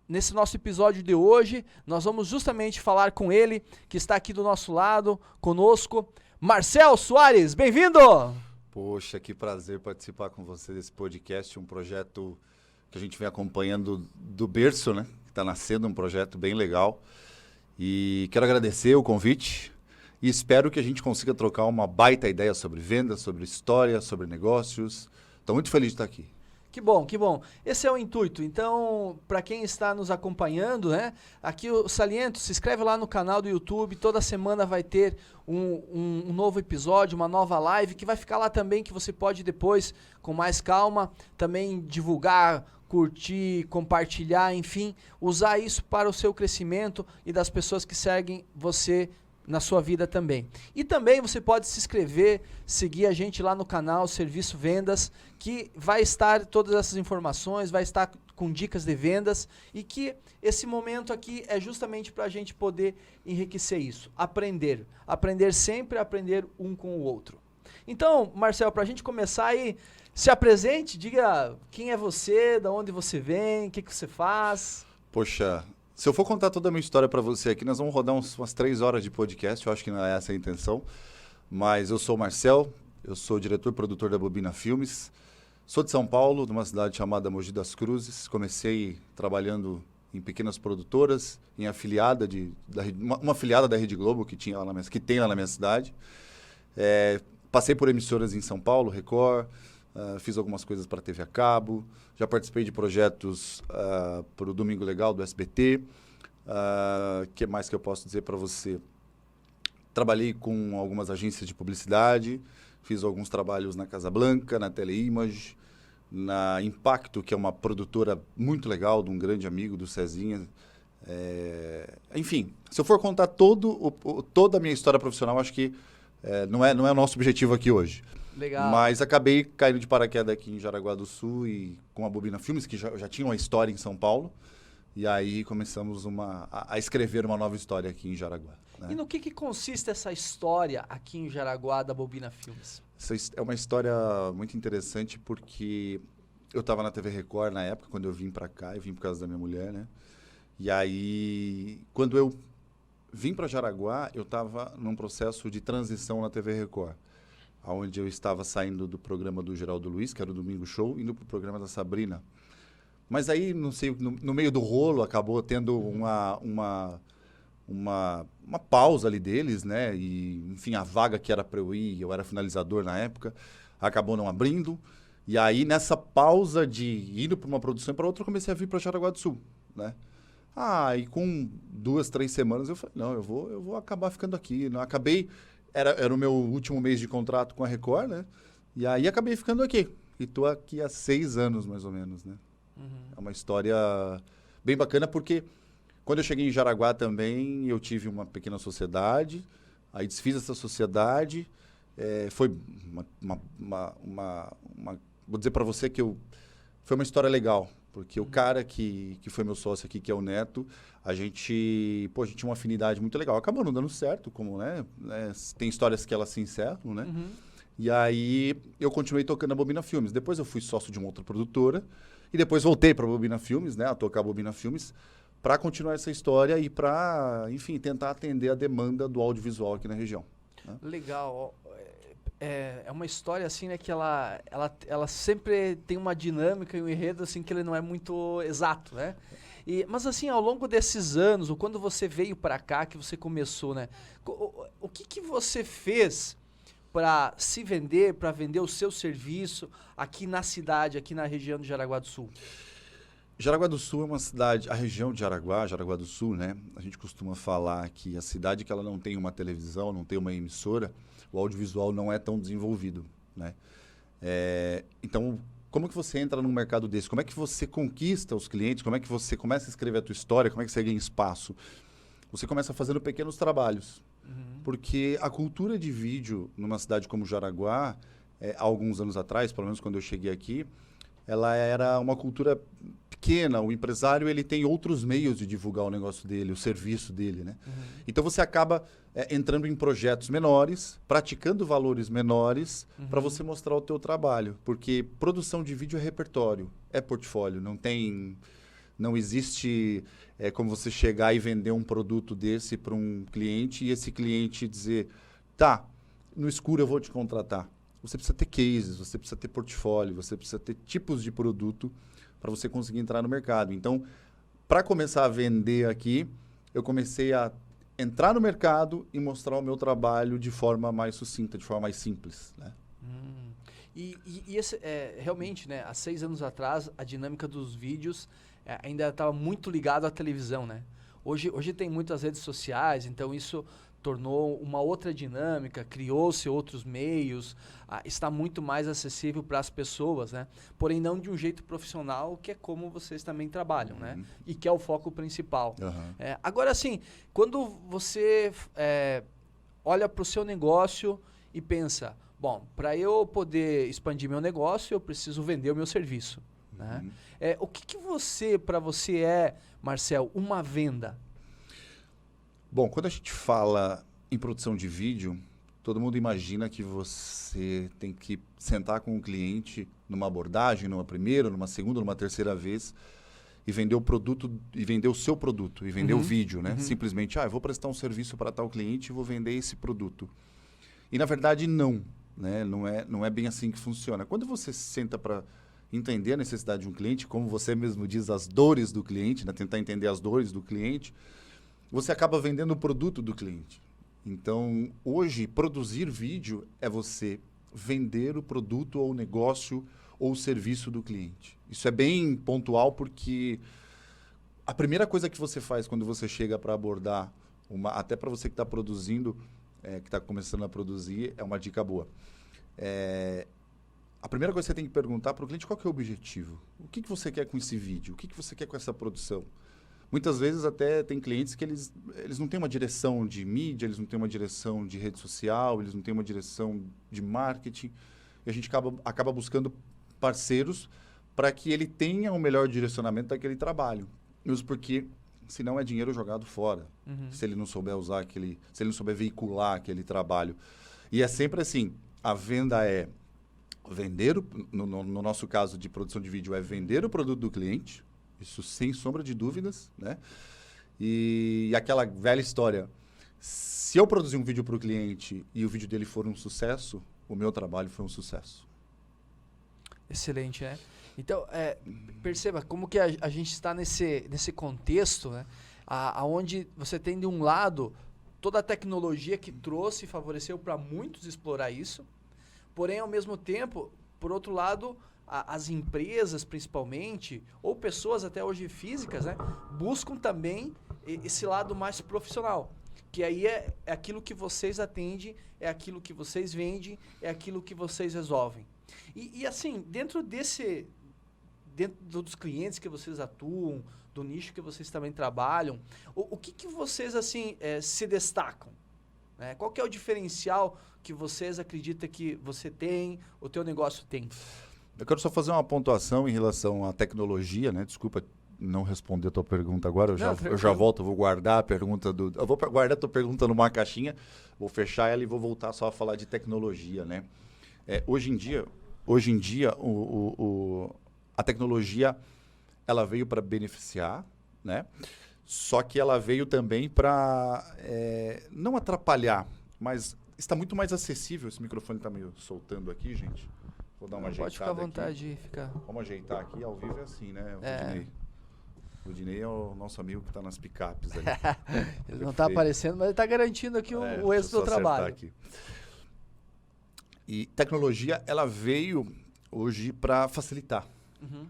nesse nosso episódio de hoje, nós vamos justamente falar com ele, que está aqui do nosso lado, conosco, Marcel Soares, bem-vindo! Poxa, que prazer participar com você desse podcast, um projeto que a gente vem acompanhando do berço, né? Está nascendo um projeto bem legal. E quero agradecer o convite e espero que a gente consiga trocar uma baita ideia sobre vendas, sobre história, sobre negócios. Estou muito feliz de estar aqui. Que bom, que bom. Esse é o intuito. Então, para quem está nos acompanhando, né? Aqui eu saliento, se inscreve lá no canal do YouTube. Toda semana vai ter um novo episódio, uma nova live, que vai ficar lá também, que você pode depois, com mais calma, também divulgar, curtir, compartilhar, enfim, usar isso para o seu crescimento e das pessoas que seguem você na sua vida também. E também você pode se inscrever, seguir a gente lá no canal Serviço Vendas, que vai estar todas essas informações, vai estar com dicas de vendas e que esse momento aqui é justamente para a gente poder enriquecer isso, aprender sempre, aprender um com o outro. Então, Marcel, para a gente começar aí, se apresente, diga quem é você, de onde você vem, o que você faz. Poxa, se eu for contar toda a minha história para você aqui, nós vamos rodar umas 3 horas de podcast, eu acho que não é essa a intenção. Mas eu sou o Marcel, eu sou diretor e produtor da Bobina Filmes, sou de São Paulo, de uma cidade chamada Mogi das Cruzes. Comecei trabalhando em pequenas produtoras, em afiliada uma afiliada da Rede Globo que tem lá na minha cidade. Passei por emissoras em São Paulo, Record, fiz algumas coisas para a TV a cabo, já participei de projetos para o Domingo Legal do SBT. Que mais que eu posso dizer para você? Trabalhei com algumas agências de publicidade, fiz alguns trabalhos na Casa Blanca, na Teleimage, na Impacto, que é uma produtora muito legal, de um grande amigo, do Cezinha. Enfim, se eu for contar toda a minha história profissional, acho que não é o nosso objetivo aqui hoje. Legal. Mas acabei caindo de paraquedas aqui em Jaraguá do Sul e com a Bobina Filmes, que já tinha uma história em São Paulo. E aí começamos a escrever uma nova história aqui em Jaraguá. Né? E no que consiste essa história aqui em Jaraguá da Bobina Filmes? Essa é uma história muito interessante porque eu estava na TV Record na época, quando eu vim para cá, eu vim por causa da minha mulher, né? E aí, quando eu vim para Jaraguá, eu estava num processo de transição na TV Record, onde eu estava saindo do programa do Geraldo Luiz, que era o Domingo Show, indo para o programa da Sabrina. Mas aí, não sei, no meio do rolo, acabou tendo uma pausa ali deles, né? E, enfim, a vaga que era para eu ir, eu era finalizador na época, acabou não abrindo. E aí, nessa pausa de indo para uma produção e para outra, eu comecei a vir para Jaraguá do Sul, né? E com 2, 3 semanas eu falei, não, eu vou acabar ficando aqui. Não, acabei, era o meu último mês de contrato com a Record, né? E aí acabei ficando aqui. E tô aqui há 6 anos, mais ou menos, né? É uma história bem bacana, porque quando eu cheguei em Jaraguá também, eu tive uma pequena sociedade, aí desfiz essa sociedade, foi vou dizer para você que foi uma história legal, porque o cara que foi meu sócio aqui, que é o Neto, a gente tinha uma afinidade muito legal. Acabou não dando certo, como, né? Tem histórias que elas se encerram, né? E aí eu continuei tocando a Bobina Filmes. Depois eu fui sócio de uma outra produtora, e depois voltei para a Bobina Filmes, né? A tocar a Bobina Filmes, para continuar essa história e para, enfim, tentar atender a demanda do audiovisual aqui na região. Né? Legal. É uma história assim, né, que ela sempre tem uma dinâmica e um enredo assim que ele não é muito exato, né? Mas assim, ao longo desses anos, ou quando você veio para cá, que você começou, né? O que você fez para se vender, para vender o seu serviço aqui na cidade, aqui na região de Jaraguá do Sul? Jaraguá do Sul é uma cidade, a região de Jaraguá do Sul, né? A gente costuma falar que a cidade que ela não tem uma televisão, não tem uma emissora, o audiovisual não é tão desenvolvido, né? Então, como que você entra num mercado desse? Como é que você conquista os clientes? Como é que você começa a escrever a tua história? Como é que você ganha espaço? Você começa fazendo pequenos trabalhos. Porque a cultura de vídeo numa cidade como Jaraguá, há alguns anos atrás, pelo menos quando eu cheguei aqui, ela era uma cultura pequena. O empresário ele tem outros meios de divulgar o negócio dele, o serviço dele, né? Então você acaba entrando em projetos menores, praticando valores menores para você mostrar o teu trabalho. Porque produção de vídeo é repertório, é portfólio, não tem Não existe como você chegar e vender um produto desse para um cliente e esse cliente dizer, tá, no escuro eu vou te contratar. Você precisa ter cases, você precisa ter portfólio, você precisa ter tipos de produto para você conseguir entrar no mercado. Então, para começar a vender aqui, eu comecei a entrar no mercado e mostrar o meu trabalho de forma mais sucinta, de forma mais simples, né? E esse, realmente, né, há 6 anos atrás, a dinâmica dos vídeos ainda estava muito ligado à televisão, né? Hoje tem muitas redes sociais, então isso tornou uma outra dinâmica, criou-se outros meios, está muito mais acessível para as pessoas, né? Porém, não de um jeito profissional, que é como vocês também trabalham, né? E que é o foco principal. Agora, assim, quando você olha para o seu negócio e pensa, bom, para eu poder expandir meu negócio, eu preciso vender o meu serviço, né? O que para você é, Marcel, uma venda? Bom, quando a gente fala em produção de vídeo, todo mundo imagina que você tem que sentar com o cliente numa abordagem, numa primeira, numa segunda, numa terceira vez e vender o produto, e vender o seu produto, e vender o vídeo, né? Simplesmente, eu vou prestar um serviço para tal cliente e vou vender esse produto. E na verdade não, né? Não é bem assim que funciona. Quando você senta para entender a necessidade de um cliente, como você mesmo diz, as dores do cliente, né? Tentar entender as dores do cliente, você acaba vendendo o produto do cliente. Então, hoje, produzir vídeo é você vender o produto ou o negócio ou o serviço do cliente. Isso é bem pontual porque a primeira coisa que você faz quando você chega para abordar, até para você que está produzindo, que está começando a produzir, é uma dica boa. A primeira coisa que você tem que perguntar para o cliente, qual que é o objetivo? O que você quer com esse vídeo? O que você quer com essa produção? Muitas vezes até tem clientes que eles não têm uma direção de mídia, eles não têm uma direção de rede social, eles não têm uma direção de marketing. E a gente acaba buscando parceiros para que ele tenha o melhor direcionamento daquele trabalho. Mesmo porque, senão é dinheiro jogado fora. Se ele não souber usar se ele não souber veicular aquele trabalho. E é sempre assim, a venda é vender, no nosso caso de produção de vídeo, é vender o produto do cliente. Isso sem sombra de dúvidas, né? E aquela velha história, se eu produzir um vídeo para o cliente e o vídeo dele for um sucesso, o meu trabalho foi um sucesso. Excelente, né? Então, perceba como que a gente está nesse contexto, né? Onde você tem de um lado toda a tecnologia que trouxe e favoreceu para muitos explorar isso, porém, ao mesmo tempo, por outro lado, as empresas, principalmente, ou pessoas até hoje físicas, né, buscam também esse lado mais profissional. Que aí é aquilo que vocês atendem, é aquilo que vocês vendem, é aquilo que vocês resolvem. E assim, dentro dos clientes que vocês atuam, do nicho que vocês também trabalham, o que vocês assim se destacam? Qual que é o diferencial que vocês acreditam que você tem, o teu negócio tem? Eu quero só fazer uma pontuação em relação à tecnologia, né? Desculpa não responder a tua pergunta agora, eu já volto, eu vou guardar a pergunta eu vou guardar a tua pergunta numa caixinha, vou fechar ela e vou voltar só a falar de tecnologia, né? Hoje em dia a tecnologia ela veio para beneficiar, né? Só que ela veio também para não atrapalhar, mas está muito mais acessível. Esse microfone está meio soltando aqui, gente. Vou dar uma ajeitada. Pode ficar à vontade de ficar. Vamos ajeitar aqui, ao vivo é assim, né? O Rudinei é o nosso amigo que está nas picapes ali. Ele não está aparecendo, mas ele está garantindo aqui o êxito do trabalho. Aqui. E tecnologia, ela veio hoje para facilitar,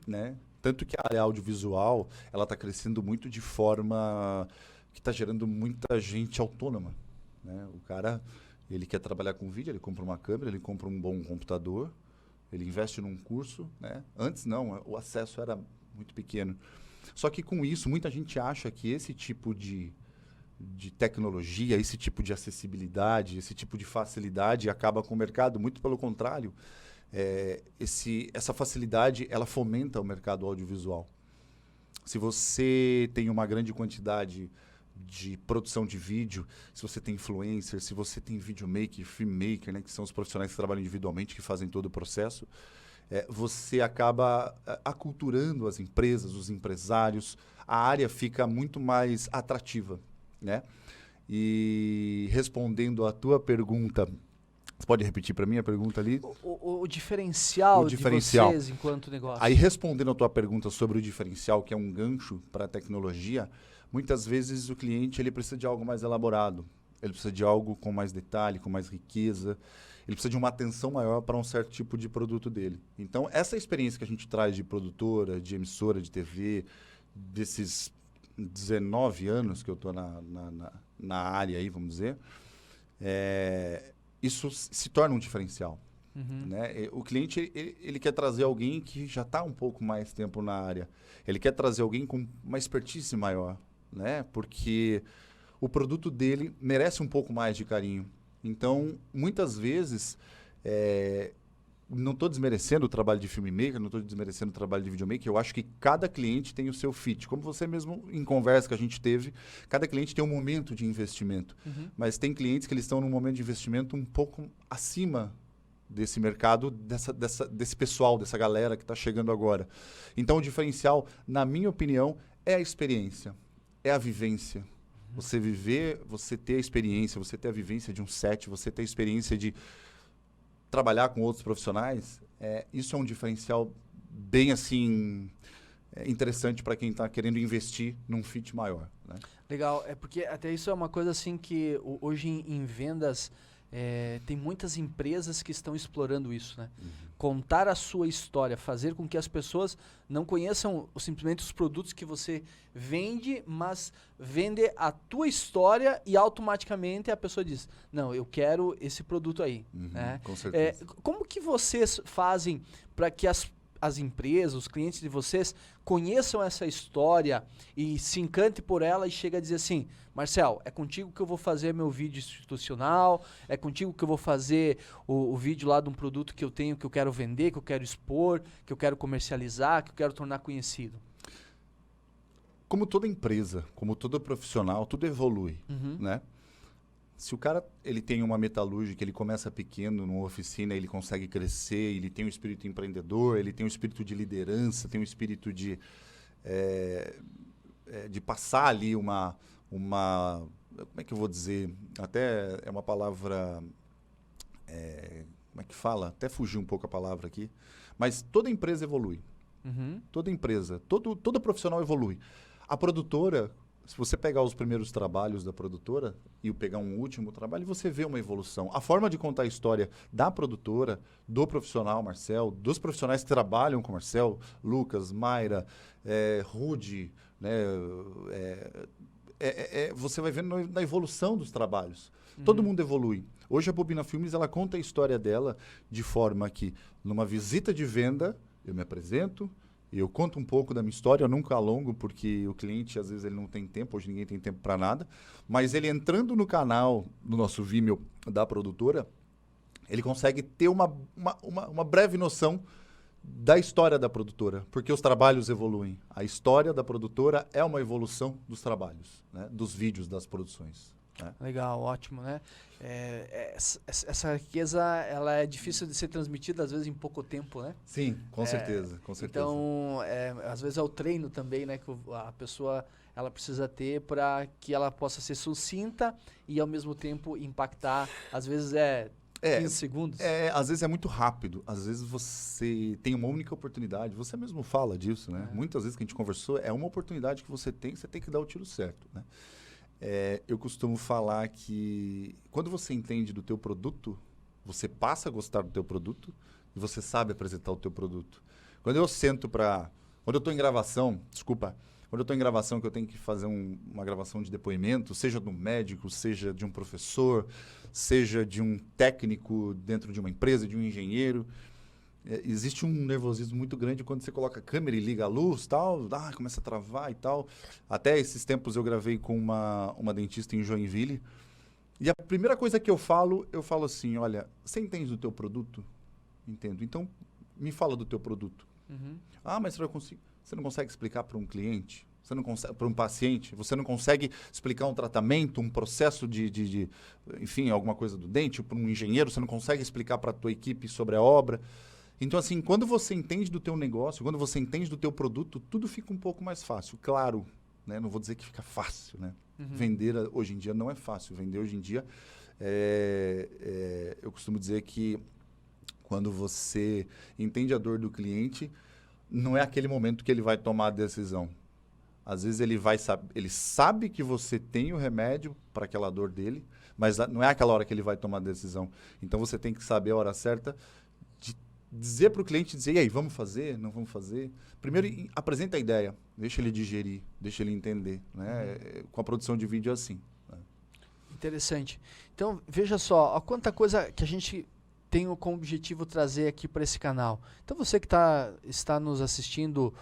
né? Tanto que a área audiovisual, ela está crescendo muito de forma que está gerando muita gente autônoma, né? O cara, ele quer trabalhar com vídeo, ele compra uma câmera, ele compra um bom computador, ele investe num curso, né? Antes não, o acesso era muito pequeno. Só que com isso, muita gente acha que esse tipo de tecnologia, esse tipo de acessibilidade, esse tipo de facilidade acaba com o mercado. Muito pelo contrário, essa facilidade, ela fomenta o mercado audiovisual. Se você tem uma grande quantidade de produção de vídeo, se você tem influencer, se você tem videomaker, filmmaker, né, que são os profissionais que trabalham individualmente, que fazem todo o processo, você acaba aculturando as empresas, os empresários, a área fica muito mais atrativa, né? E respondendo à tua pergunta, você pode repetir para mim a pergunta ali? O diferencial de vocês enquanto negócio. Aí, respondendo a tua pergunta sobre o diferencial, que é um gancho para a tecnologia, muitas vezes o cliente ele precisa de algo mais elaborado, ele precisa de algo com mais detalhe, com mais riqueza, ele precisa de uma atenção maior para um certo tipo de produto dele. Então, essa experiência que a gente traz de produtora, de emissora de TV, desses 19 anos que eu estou na área aí, vamos dizer, isso se torna um diferencial. Né? O cliente ele quer trazer alguém que já está um pouco mais tempo na área. Ele quer trazer alguém com uma expertise maior, né? Porque o produto dele merece um pouco mais de carinho. Então, muitas vezes, não estou desmerecendo o trabalho de filmmaker, não estou desmerecendo o trabalho de videomaker, eu acho que cada cliente tem o seu fit. Como você mesmo, em conversa que a gente teve, cada cliente tem um momento de investimento. Mas tem clientes que eles estão num momento de investimento um pouco acima desse mercado, desse pessoal, dessa galera que está chegando agora. Então, o diferencial, na minha opinião, é a experiência, é a vivência. Você viver, você ter a experiência, você ter a vivência de um set, você ter a experiência de trabalhar com outros profissionais, isso é um diferencial bem assim interessante para quem está querendo investir num fit maior, né? Legal, porque até isso é uma coisa assim que hoje em vendas tem muitas empresas que estão explorando isso, né? Contar a sua história, fazer com que as pessoas não conheçam simplesmente os produtos que você vende, mas vender a tua história e automaticamente a pessoa diz, não, eu quero esse produto aí. Né? Com certeza. Como que vocês fazem para que as empresas, os clientes de vocês conheçam essa história e se encante por ela e chega a dizer assim, Marcel, é contigo que eu vou fazer meu vídeo institucional, é contigo que eu vou fazer o vídeo lá de um produto que eu tenho, que eu quero vender, que eu quero expor, que eu quero comercializar, que eu quero tornar conhecido. Como toda empresa, como todo profissional, tudo evolui, né? Se o cara ele tem uma metalúrgica, ele começa pequeno numa oficina, ele consegue crescer, ele tem um espírito empreendedor, ele tem um espírito de liderança, tem um espírito de passar ali uma... Como é que eu vou dizer? Até é uma palavra... como é que fala? Até fugiu um pouco a palavra aqui. Mas toda empresa evolui. Toda empresa, todo profissional evolui. A produtora... Se você pegar os primeiros trabalhos da produtora e pegar um último trabalho, você vê uma evolução. A forma de contar a história da produtora, do profissional Marcel, dos profissionais que trabalham com Marcel, Lucas, Mayra, Rudy, né, você vai vendo na evolução dos trabalhos. Todo mundo evolui. Hoje a Bobina Filmes ela conta a história dela de forma que, numa visita de venda, eu me apresento, eu conto um pouco da minha história, eu nunca alongo, porque o cliente, às vezes, ele não tem tempo, hoje ninguém tem tempo para nada, mas ele entrando no canal, no nosso Vimeo da produtora, ele consegue ter uma breve noção da história da produtora, porque os trabalhos evoluem. A história da produtora é uma evolução dos trabalhos, né? Dos vídeos, das produções. Né? Legal, ótimo, né? Essa riqueza, ela é difícil de ser transmitida, às vezes, em pouco tempo, né? Sim, com certeza, com certeza. Então, às vezes é o treino também, né? Que a pessoa ela precisa ter para que ela possa ser sucinta e, ao mesmo tempo, impactar. Às vezes 15 segundos. Às vezes é muito rápido. Às vezes você tem uma única oportunidade. Você mesmo fala disso, né? Muitas vezes que a gente conversou, é uma oportunidade que você tem que dar o tiro certo, né? Eu costumo falar que quando você entende do teu produto, você passa a gostar do teu produto e você sabe apresentar o teu produto. Quando eu sento quando eu estou em gravação, quando eu estou em gravação que eu tenho que fazer uma gravação de depoimento, seja de um médico, seja de um professor, seja de um técnico dentro de uma empresa, de um engenheiro, existe um nervosismo muito grande quando você coloca a câmera e liga a luz, tal, começa a travar e tal. Até esses tempos eu gravei com uma dentista em Joinville. E a primeira coisa que eu falo assim, olha, você entende do teu produto? Entendo. Então, me fala do teu produto. Mas você não consegue explicar para um cliente? Você não consegue, para um paciente? Você não consegue explicar um tratamento, um processo enfim, alguma coisa do dente? Para um engenheiro, você não consegue explicar para a tua equipe sobre a obra? Então, assim, quando você entende do teu negócio, quando você entende do teu produto, tudo fica um pouco mais fácil. Claro, né? Não vou dizer que fica fácil, né? Vender hoje em dia não é fácil. Vender hoje em dia, eu costumo dizer que quando você entende a dor do cliente, não é aquele momento que ele vai tomar a decisão. Às vezes ele sabe que você tem o remédio para aquela dor dele, mas não é aquela hora que ele vai tomar a decisão. Então, você tem que saber a hora certa de dizer para o cliente, e aí, vamos fazer, não vamos fazer? Primeiro, apresenta a ideia, deixa ele digerir, deixa ele entender. Né? Com a produção de vídeo é assim. Né? Interessante. Então, veja só, ó, quanta coisa que a gente tem como objetivo trazer aqui para esse canal. Então, você que está nos assistindo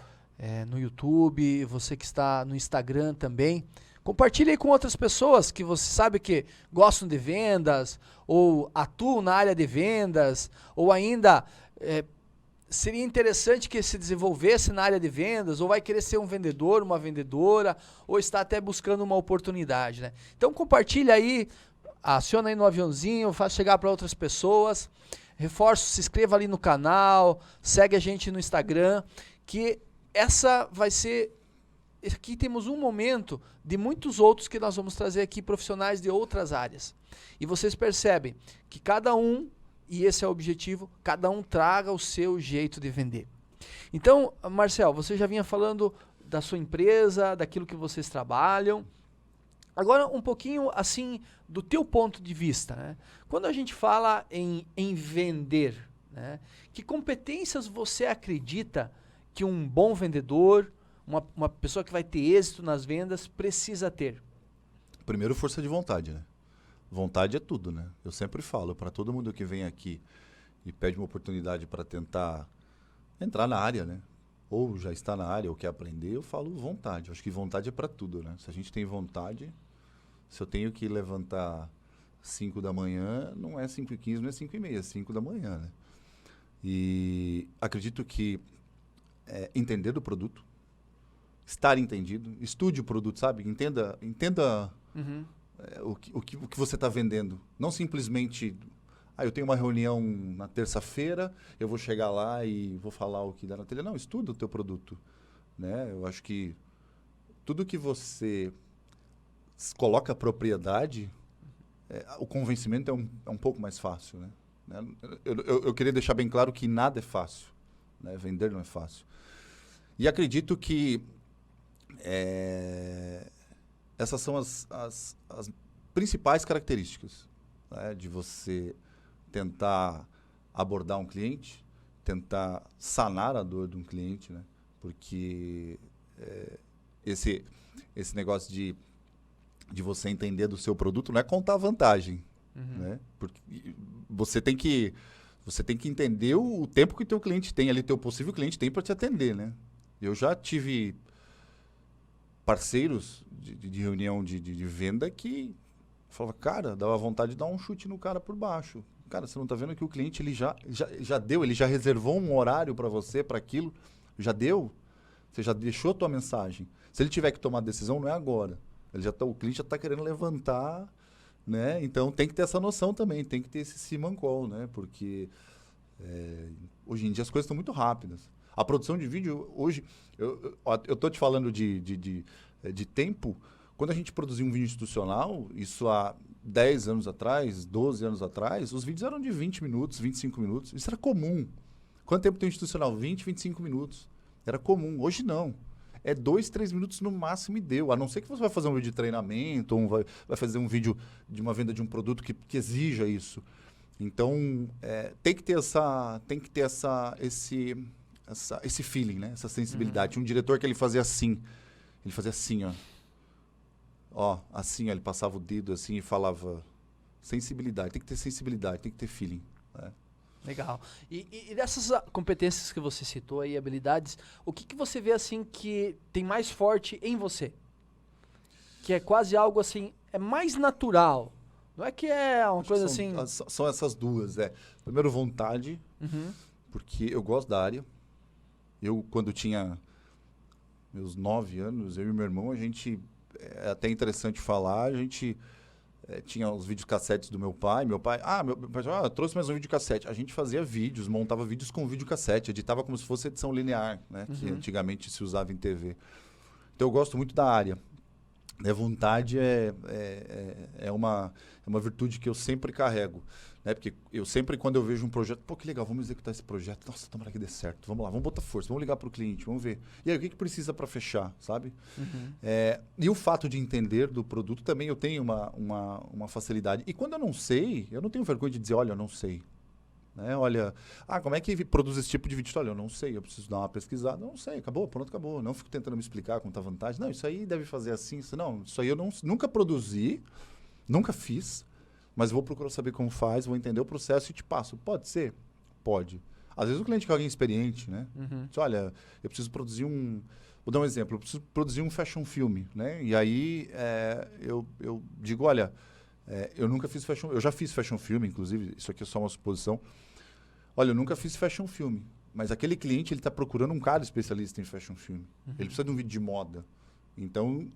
no YouTube, você que está no Instagram também, compartilhe aí com outras pessoas que você sabe que gostam de vendas, ou atuam na área de vendas, ou ainda seria interessante que se desenvolvesse na área de vendas, ou vai querer ser um vendedor, uma vendedora, ou está até buscando uma oportunidade, né? Então compartilha aí, aciona aí no aviãozinho, faz chegar para outras pessoas. Reforço, se inscreva ali no canal, segue a gente no Instagram, que essa vai ser... Aqui temos um momento de muitos outros que nós vamos trazer aqui, profissionais de outras áreas. E vocês percebem que cada um, e esse é o objetivo, cada um traga o seu jeito de vender. Então, Marcel, você já vinha falando da sua empresa, daquilo que vocês trabalham. Agora, um pouquinho assim, do teu ponto de vista, né? Quando a gente fala em vender, né? Que competências você acredita que um bom vendedor, uma pessoa que vai ter êxito nas vendas, precisa ter? Primeiro, força de vontade, né? Vontade é tudo, né? Eu sempre falo para todo mundo que vem aqui e pede uma oportunidade para tentar entrar na área, né? Ou já está na área ou quer aprender, eu falo vontade. Eu acho que vontade é para tudo, né? Se a gente tem vontade, se eu tenho que levantar 5 da manhã, não é 5h15, não é 5h30, é 5 da manhã, né? E acredito que entender do produto, estar entendido, estude o produto, sabe? Entenda o que você está vendendo. Não simplesmente, eu tenho uma reunião na terça-feira, eu vou chegar lá e vou falar o que dá na telha. Não, estuda o teu produto. Né? Eu acho que tudo que você coloca a propriedade, o convencimento é um pouco mais fácil. Né? Eu queria deixar bem claro que nada é fácil. Né? Vender não é fácil. E acredito que essas são as principais características, né, de você tentar abordar um cliente, tentar sanar a dor de um cliente, né? Porque esse negócio de você entender do seu produto não é contar vantagem, né? Porque você tem que entender o tempo que o teu cliente tem ali, teu possível cliente tem para te atender, né? Eu já tive parceiros de reunião de venda que falava, cara, dava vontade de dar um chute no cara por baixo. Cara, você não está vendo que o cliente ele já deu, ele já reservou um horário para você, para aquilo, já deu, você já deixou a tua mensagem. Se ele tiver que tomar decisão, não é agora. O cliente já está querendo levantar, né? Então tem que ter essa noção também, tem que ter esse simancol, né? Porque hoje em dia as coisas estão muito rápidas. A produção de vídeo, hoje, eu estou te falando de tempo. Quando a gente produzia um vídeo institucional, isso há 10 anos atrás, 12 anos atrás, os vídeos eram de 20 minutos, 25 minutos. Isso era comum. Quanto tempo tem um institucional? 20, 25 minutos. Era comum. Hoje não. É 2, 3 minutos no máximo e deu. A não ser que você vai fazer um vídeo de treinamento, ou vai fazer um vídeo de uma venda de um produto que exija isso. Então, tem que ter esse feeling, né? Essa sensibilidade. Tinha um diretor que ele fazia assim, ó. Assim, ó, ele passava o dedo assim e falava sensibilidade. Tem que ter sensibilidade, tem que ter feeling. Né? Legal. E dessas competências que você citou aí, habilidades, o que você vê assim que tem mais forte em você? Que é quase algo assim, é mais natural. Não é que é uma coisa assim... São essas duas, Primeiro, vontade, porque eu gosto da área. Eu, quando tinha meus 9 anos, eu e meu irmão, a gente... É até interessante falar, a gente tinha os videocassetes do meu pai. Meu pai trouxe mais um videocassete. A gente fazia vídeos, montava vídeos com videocassete, editava como se fosse edição linear, né? Que antigamente se usava em TV. Então eu gosto muito da área. A vontade é uma virtude que eu sempre carrego. Né? Porque eu sempre, quando eu vejo um projeto, pô, que legal, vamos executar esse projeto. Nossa, tomara que dê certo. Vamos lá, vamos botar força, vamos ligar para o cliente, vamos ver. E aí, o que precisa para fechar, sabe? E o fato de entender do produto também eu tenho uma facilidade. E quando eu não sei, eu não tenho vergonha de dizer, olha, eu não sei. Né? Olha, como é que produz esse tipo de vídeo? Olha, eu não sei, eu preciso dar uma pesquisada. Não sei, acabou, pronto, acabou. Não fico tentando me explicar com tanta vantagem. Não, isso aí deve fazer assim. Isso aí eu nunca produzi, nunca fiz, mas vou procurar saber como faz, vou entender o processo e te passo. Pode ser? Pode. Às vezes o cliente quer alguém experiente, né? Diz, olha, eu preciso produzir Vou dar um exemplo. Eu preciso produzir um fashion film, né? E aí eu digo, olha, eu nunca fiz fashion... Eu já fiz fashion film, inclusive. Isso aqui é só uma suposição. Olha, eu nunca fiz fashion film. Mas aquele cliente, ele está procurando um cara especialista em fashion film. Ele precisa de um vídeo de moda. Então,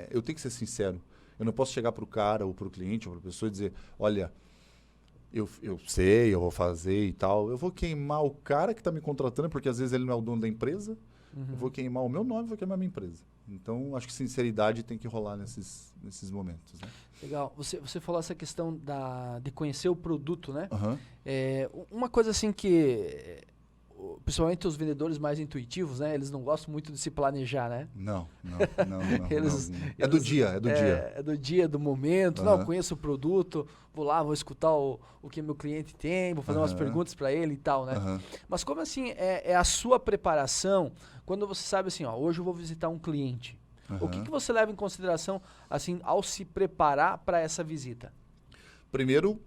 eu tenho que ser sincero. Eu não posso chegar para o cara ou para o cliente ou para a pessoa e dizer, olha, eu sei, eu vou fazer e tal. Eu vou queimar o cara que está me contratando, porque às vezes ele não é o dono da empresa. Eu vou queimar o meu nome, vou queimar a minha empresa. Então, acho que sinceridade tem que rolar nesses momentos. Né? Legal. Você falou essa questão de conhecer o produto, né? Uhum. Uma coisa assim que... Principalmente os vendedores mais intuitivos, né? Eles não gostam muito de se planejar, né? Não. Eles, É do dia. É do dia, do momento. Não, conheço o produto, vou lá, vou escutar o que meu cliente tem, vou fazer umas perguntas para ele e tal, né? Mas como assim é a sua preparação quando você sabe assim, hoje eu vou visitar um cliente? O que você leva em consideração assim ao se preparar para essa visita? Primeiro,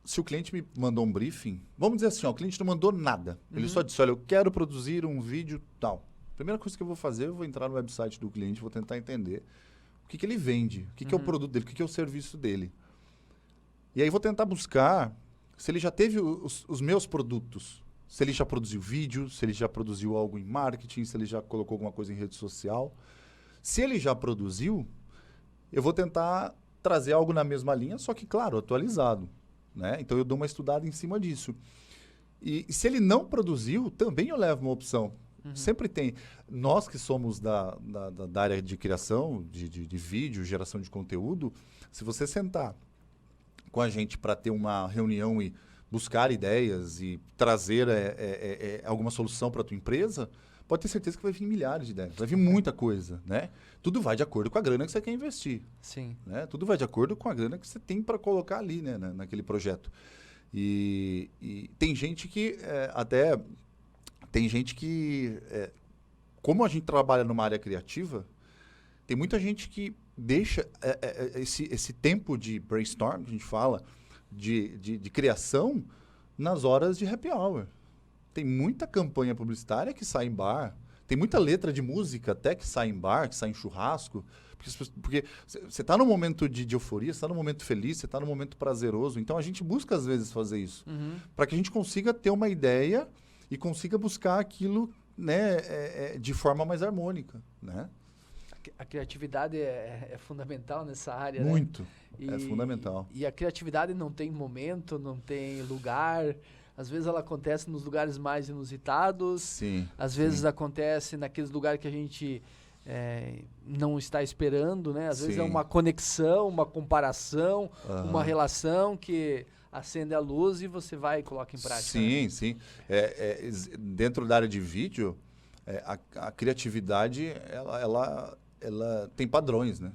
se o cliente me mandou um briefing, vamos dizer assim, o cliente não mandou nada. Ele só disse, olha, eu quero produzir um vídeo tal. Primeira coisa que eu vou fazer, eu vou entrar no website do cliente, vou tentar entender o que ele vende, o que é o produto dele, o que é o serviço dele. E aí vou tentar buscar se ele já teve os meus produtos, se ele já produziu vídeo, se ele já produziu algo em marketing, se ele já colocou alguma coisa em rede social. Se ele já produziu, eu vou tentar trazer algo na mesma linha, só que, claro, atualizado. Né? Então, eu dou uma estudada em cima disso. E se ele não produziu, também eu levo uma opção. Sempre tem. Nós que somos da área de criação, de vídeo, geração de conteúdo, se você sentar com a gente para ter uma reunião e buscar ideias e trazer alguma solução para a tua empresa, pode ter certeza que vai vir milhares de ideias, vai vir muita coisa, né? Tudo vai de acordo com a grana que você quer investir. Sim. Né? Tudo vai de acordo com a grana que você tem para colocar ali, né? Naquele projeto. E tem gente que como a gente trabalha numa área criativa, tem muita gente que deixa esse tempo de brainstorm, que a gente fala, de criação, nas horas de happy hour. Tem muita campanha publicitária que sai em bar, tem muita letra de música até que sai em bar, que sai em churrasco, porque você está num momento de euforia, você está num momento feliz, você está num momento prazeroso. Então, a gente busca, às vezes, fazer isso, para que a gente consiga ter uma ideia e consiga buscar aquilo, né, de forma mais harmônica, né? A criatividade é fundamental nessa área, Muito, né? É fundamental. E a criatividade não tem momento, não tem lugar. Às vezes ela acontece nos lugares mais inusitados. Sim. Às vezes acontece naqueles lugares que a gente não está esperando, né? Às vezes é uma conexão, uma comparação, uma relação que acende a luz e você vai e coloca em prática. Sim, sim. Dentro da área de vídeo, a criatividade, ela tem padrões, né?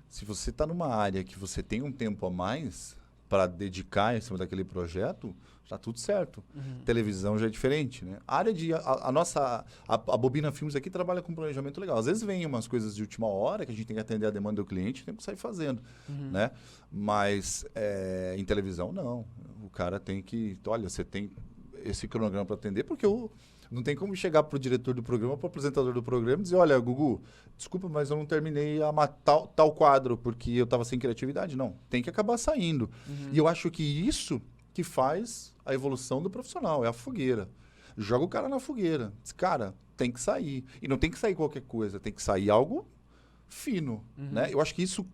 Se você está numa área que você tem um tempo a mais para dedicar em cima daquele projeto, está tudo certo. Televisão já é diferente, né? A área a Bobina Filmes aqui trabalha com planejamento legal. Às vezes vem umas coisas de última hora que a gente tem que atender a demanda do cliente, tem que sair fazendo, né? Mas em televisão, não. O cara tem que... Olha, você tem esse cronograma para atender, porque não tem como chegar para o diretor do programa, para o apresentador do programa e dizer, olha, Gugu, desculpa, mas eu não terminei tal quadro porque eu estava sem criatividade. Não, tem que acabar saindo. E eu acho que isso que faz a evolução do profissional, é a fogueira. Joga o cara na fogueira. Diz, cara, tem que sair. E não tem que sair qualquer coisa, tem que sair algo fino. Né? Eu acho que isso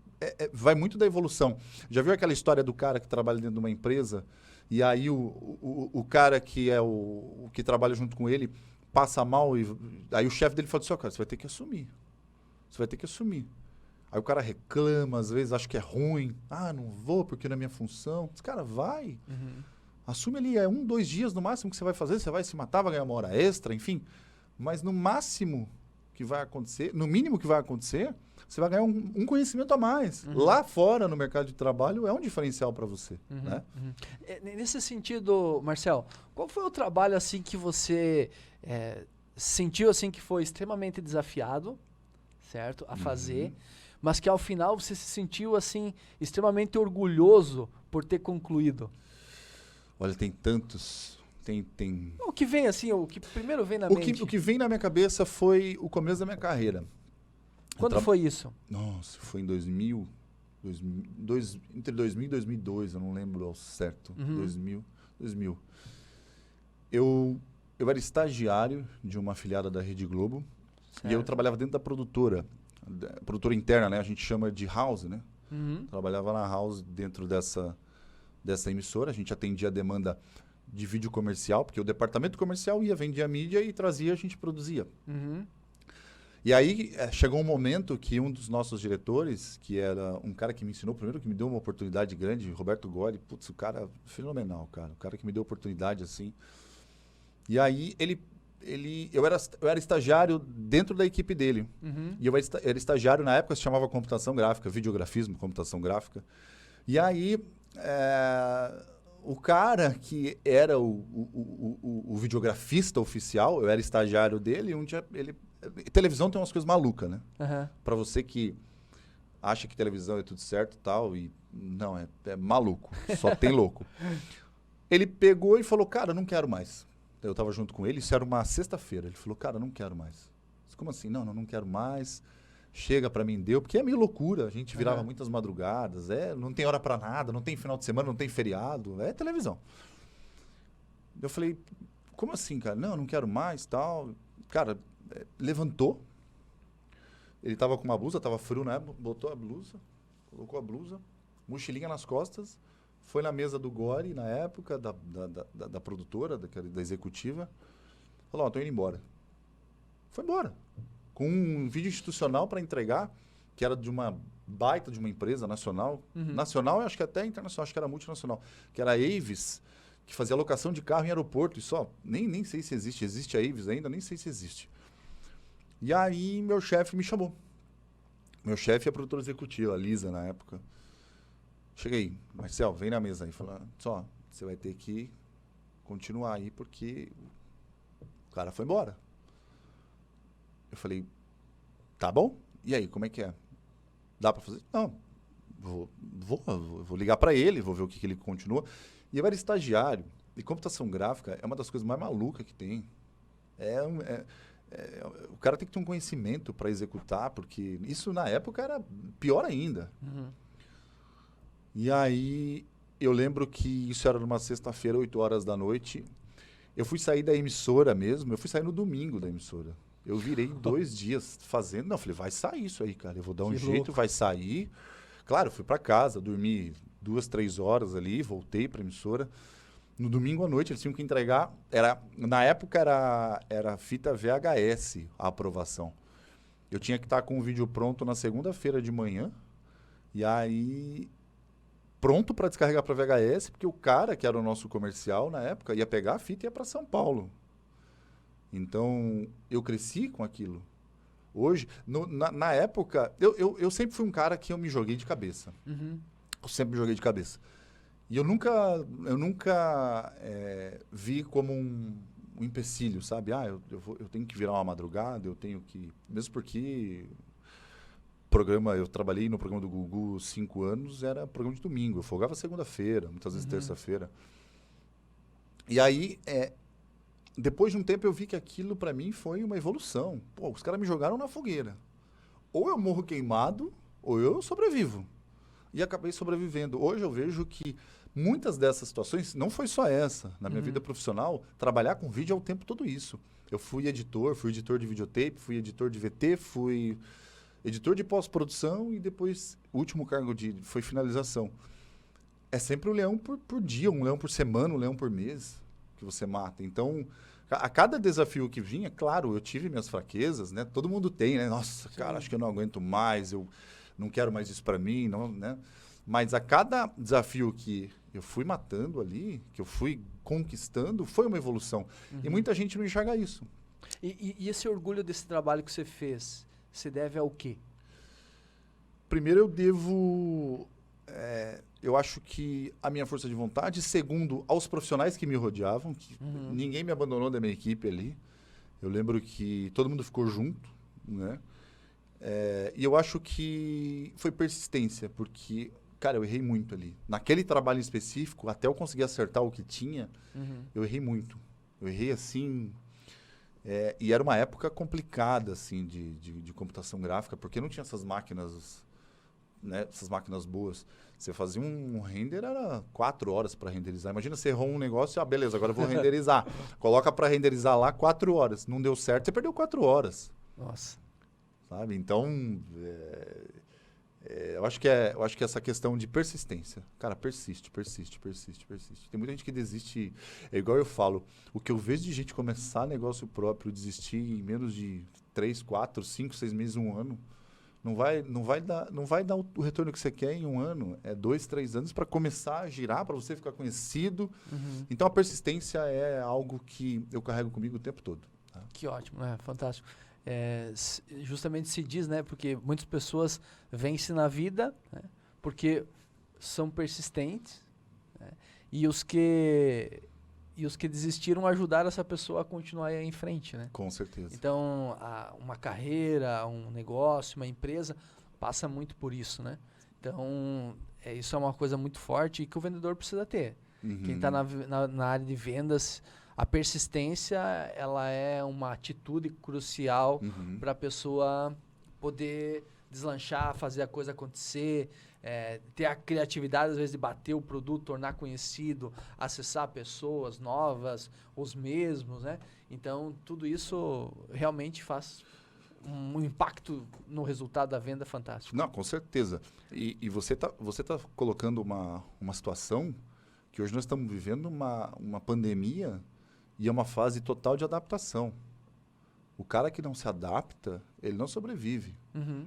vai muito da evolução. Já viu aquela história do cara que trabalha dentro de uma empresa e aí o cara que é o que trabalha junto com ele passa mal e aí o chefe dele fala assim, cara, você vai ter que assumir. Você vai ter que assumir. Aí o cara reclama, às vezes acha que é ruim. Ah, não vou porque não é minha função. Esse cara vai. Assume ali, 1, 2 dias no máximo que você vai fazer. Você vai se matar, vai ganhar uma hora extra, enfim. Mas no máximo que vai acontecer, no mínimo que vai acontecer, você vai ganhar um conhecimento a mais. Lá fora, no mercado de trabalho, é um diferencial para você. Né? Nesse sentido, Marcel, qual foi o trabalho assim que você sentiu assim que foi extremamente desafiado, certo, a fazer, mas que ao final você se sentiu assim extremamente orgulhoso por ter concluído? Olha, tem tantos. Tem... O que vem assim, o que primeiro vem na mente? O que vem na minha cabeça foi o começo da minha carreira. Quando foi isso? Nossa, foi em 2000, entre 2000 e 2002, eu não lembro ao certo. 2000. Eu era estagiário de uma afiliada da Rede Globo. Certo. E eu trabalhava dentro da produtora interna, né? A gente chama de house, né? Trabalhava na house dentro dessa emissora. A gente atendia a demanda de vídeo comercial, porque o departamento comercial ia, vendia a mídia e trazia, a gente produzia. E aí chegou um momento que um dos nossos diretores, que era um cara que me ensinou primeiro, que me deu uma oportunidade grande, Roberto Goli, putz, o cara fenomenal, cara. O cara que me deu oportunidade assim. E aí eu era estagiário dentro da equipe dele. E eu era estagiário na época, se chamava computação gráfica, videografismo, computação gráfica. E aí o cara que era o videografista oficial, eu era estagiário dele, um dia televisão tem umas coisas malucas, né? Pra você que acha que televisão é tudo certo e tal, e não, é maluco, só tem louco. Ele pegou e falou, cara, não quero mais. Eu tava junto com ele, isso era uma sexta-feira. Ele falou, cara, não quero mais. Disse, como assim? Não quero mais. Chega pra mim, deu. Porque é meio loucura. A gente virava muitas madrugadas. Não tem hora pra nada, não tem final de semana, não tem feriado. É televisão. Eu falei, como assim, cara? Não quero mais, tal. Cara, levantou. Ele tava com uma blusa, tava frio na época. Botou a blusa, colocou a blusa, mochilinha nas costas. Foi na mesa do Gori, na época, da produtora, da executiva. Falou, tô indo embora. Foi embora. Com um vídeo institucional para entregar, que era de uma baita de uma empresa nacional. Nacional, eu acho que até internacional, acho que era multinacional. Que era a Avis, que fazia locação de carro em aeroporto. E só, nem sei se existe. Existe a Avis ainda? Nem sei se existe. E aí, meu chefe me chamou. Meu chefe é a produtora executiva, a Lisa, na época. Cheguei, Marcel, vem na mesa aí, falando, só, você vai ter que continuar aí porque o cara foi embora. Eu falei, tá bom? E aí, como é que é? Dá pra fazer? Não, vou ligar pra ele, vou ver o que ele continua. E eu era estagiário, e computação gráfica é uma das coisas mais malucas que tem. O cara tem que ter um conhecimento para executar, porque isso na época era pior ainda. E aí, eu lembro que isso era numa sexta-feira, 8 horas da noite. Eu fui sair da emissora mesmo, eu fui sair no domingo da emissora. Eu virei 2 dias fazendo. Não, eu falei, vai sair isso aí, cara. Eu vou dar um jeito, vai sair. Claro, eu fui para casa, dormi 2, 3 horas ali, voltei para a emissora. No domingo à noite, eles tinham que entregar. Na época era fita VHS a aprovação. Eu tinha que estar com o vídeo pronto na segunda-feira de manhã. E aí, pronto para descarregar para VHS, porque o cara, que era o nosso comercial na época, ia pegar a fita e ia para São Paulo. Então, eu cresci com aquilo. Hoje, na época, eu sempre fui um cara que eu me joguei de cabeça. Eu sempre me joguei de cabeça. E eu nunca vi como um empecilho, sabe? Eu tenho que virar uma madrugada, eu tenho que... Mesmo porque eu trabalhei no programa do Gugu 5 anos, era programa de domingo. Eu folgava segunda-feira, muitas vezes terça-feira. E aí, depois de um tempo, eu vi que aquilo para mim foi uma evolução. Pô, os caras me jogaram na fogueira. Ou eu morro queimado, ou eu sobrevivo. E acabei sobrevivendo. Hoje eu vejo que muitas dessas situações, não foi só essa. Na minha vida profissional, trabalhar com vídeo é o tempo todo isso. Eu fui editor de videotape, fui editor de VT, editor de pós-produção e depois o último cargo foi finalização. É sempre um leão por dia, um leão por semana, um leão por mês que você mata. Então, a cada desafio que vinha, claro, eu tive minhas fraquezas, né? Todo mundo tem, né? Nossa, cara, acho que eu não aguento mais, eu não quero mais isso para mim, não, né? Mas a cada desafio que eu fui matando ali, que eu fui conquistando, foi uma evolução. E muita gente não enxerga isso. E esse orgulho desse trabalho que você fez, se deve ao quê? Primeiro, eu devo... eu acho que a minha força de vontade. Segundo, aos profissionais que me rodeavam. Que ninguém me abandonou da minha equipe ali. Eu lembro que todo mundo ficou junto, né? E eu acho que foi persistência, porque, cara, eu errei muito ali. Naquele trabalho específico, até eu conseguir acertar o que tinha, eu errei muito. Eu errei assim... e era uma época complicada, assim, de computação gráfica, porque não tinha essas máquinas, né, essas máquinas boas. Você fazia um render, era 4 horas para renderizar. Imagina, você errou um negócio, beleza, agora eu vou renderizar. Coloca para renderizar lá 4 horas. Não deu certo, você perdeu 4 horas. Nossa. Sabe? Então, eu acho que essa questão de persistência. Cara, persiste. Tem muita gente que desiste. É igual eu falo, o que eu vejo de gente começar negócio próprio, desistir em menos de 3, 4, 5, 6 meses, 1 ano, não vai dar o retorno que você quer em 1 ano. É 2, 3 anos para começar a girar, para você ficar conhecido. Então, a persistência é algo que eu carrego comigo o tempo todo. Tá? Que ótimo, fantástico. Justamente se diz, né? Porque muitas pessoas vencem na vida, né, porque são persistentes, né, e os que desistiram ajudaram essa pessoa a continuar em frente, né? Com certeza. Então, uma carreira, um negócio, uma empresa passa muito por isso, né? Então, isso é uma coisa muito forte e que o vendedor precisa ter. Quem está na área de vendas, a persistência, ela é uma atitude crucial para a pessoa poder deslanchar, fazer a coisa acontecer, ter a criatividade, às vezes, de bater o produto, tornar conhecido, acessar pessoas novas, os mesmos, né? Então, tudo isso realmente faz um impacto no resultado da venda fantástico. Não, com certeza. E você tá colocando uma situação que hoje nós estamos vivendo uma pandemia e é uma fase total de adaptação. O cara que não se adapta, ele não sobrevive.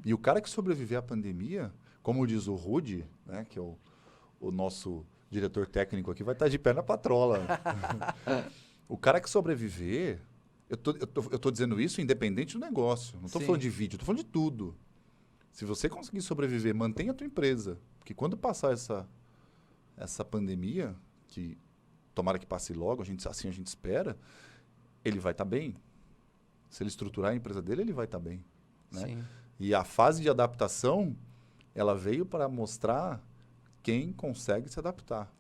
E o cara que sobreviver à pandemia, como diz o Rudy, né, que é o nosso diretor técnico aqui, vai estar de pé na patrola. O cara que sobreviver, eu tô dizendo isso independente do negócio. Não estou falando de vídeo, estou falando de tudo. Se você conseguir sobreviver, mantenha a tua empresa. Porque quando passar essa pandemia, que tomara que passe logo, assim a gente espera, ele vai estar bem. Se ele estruturar a empresa dele, ele vai estar bem. Né? Sim. E a fase de adaptação, ela veio para mostrar quem consegue se adaptar.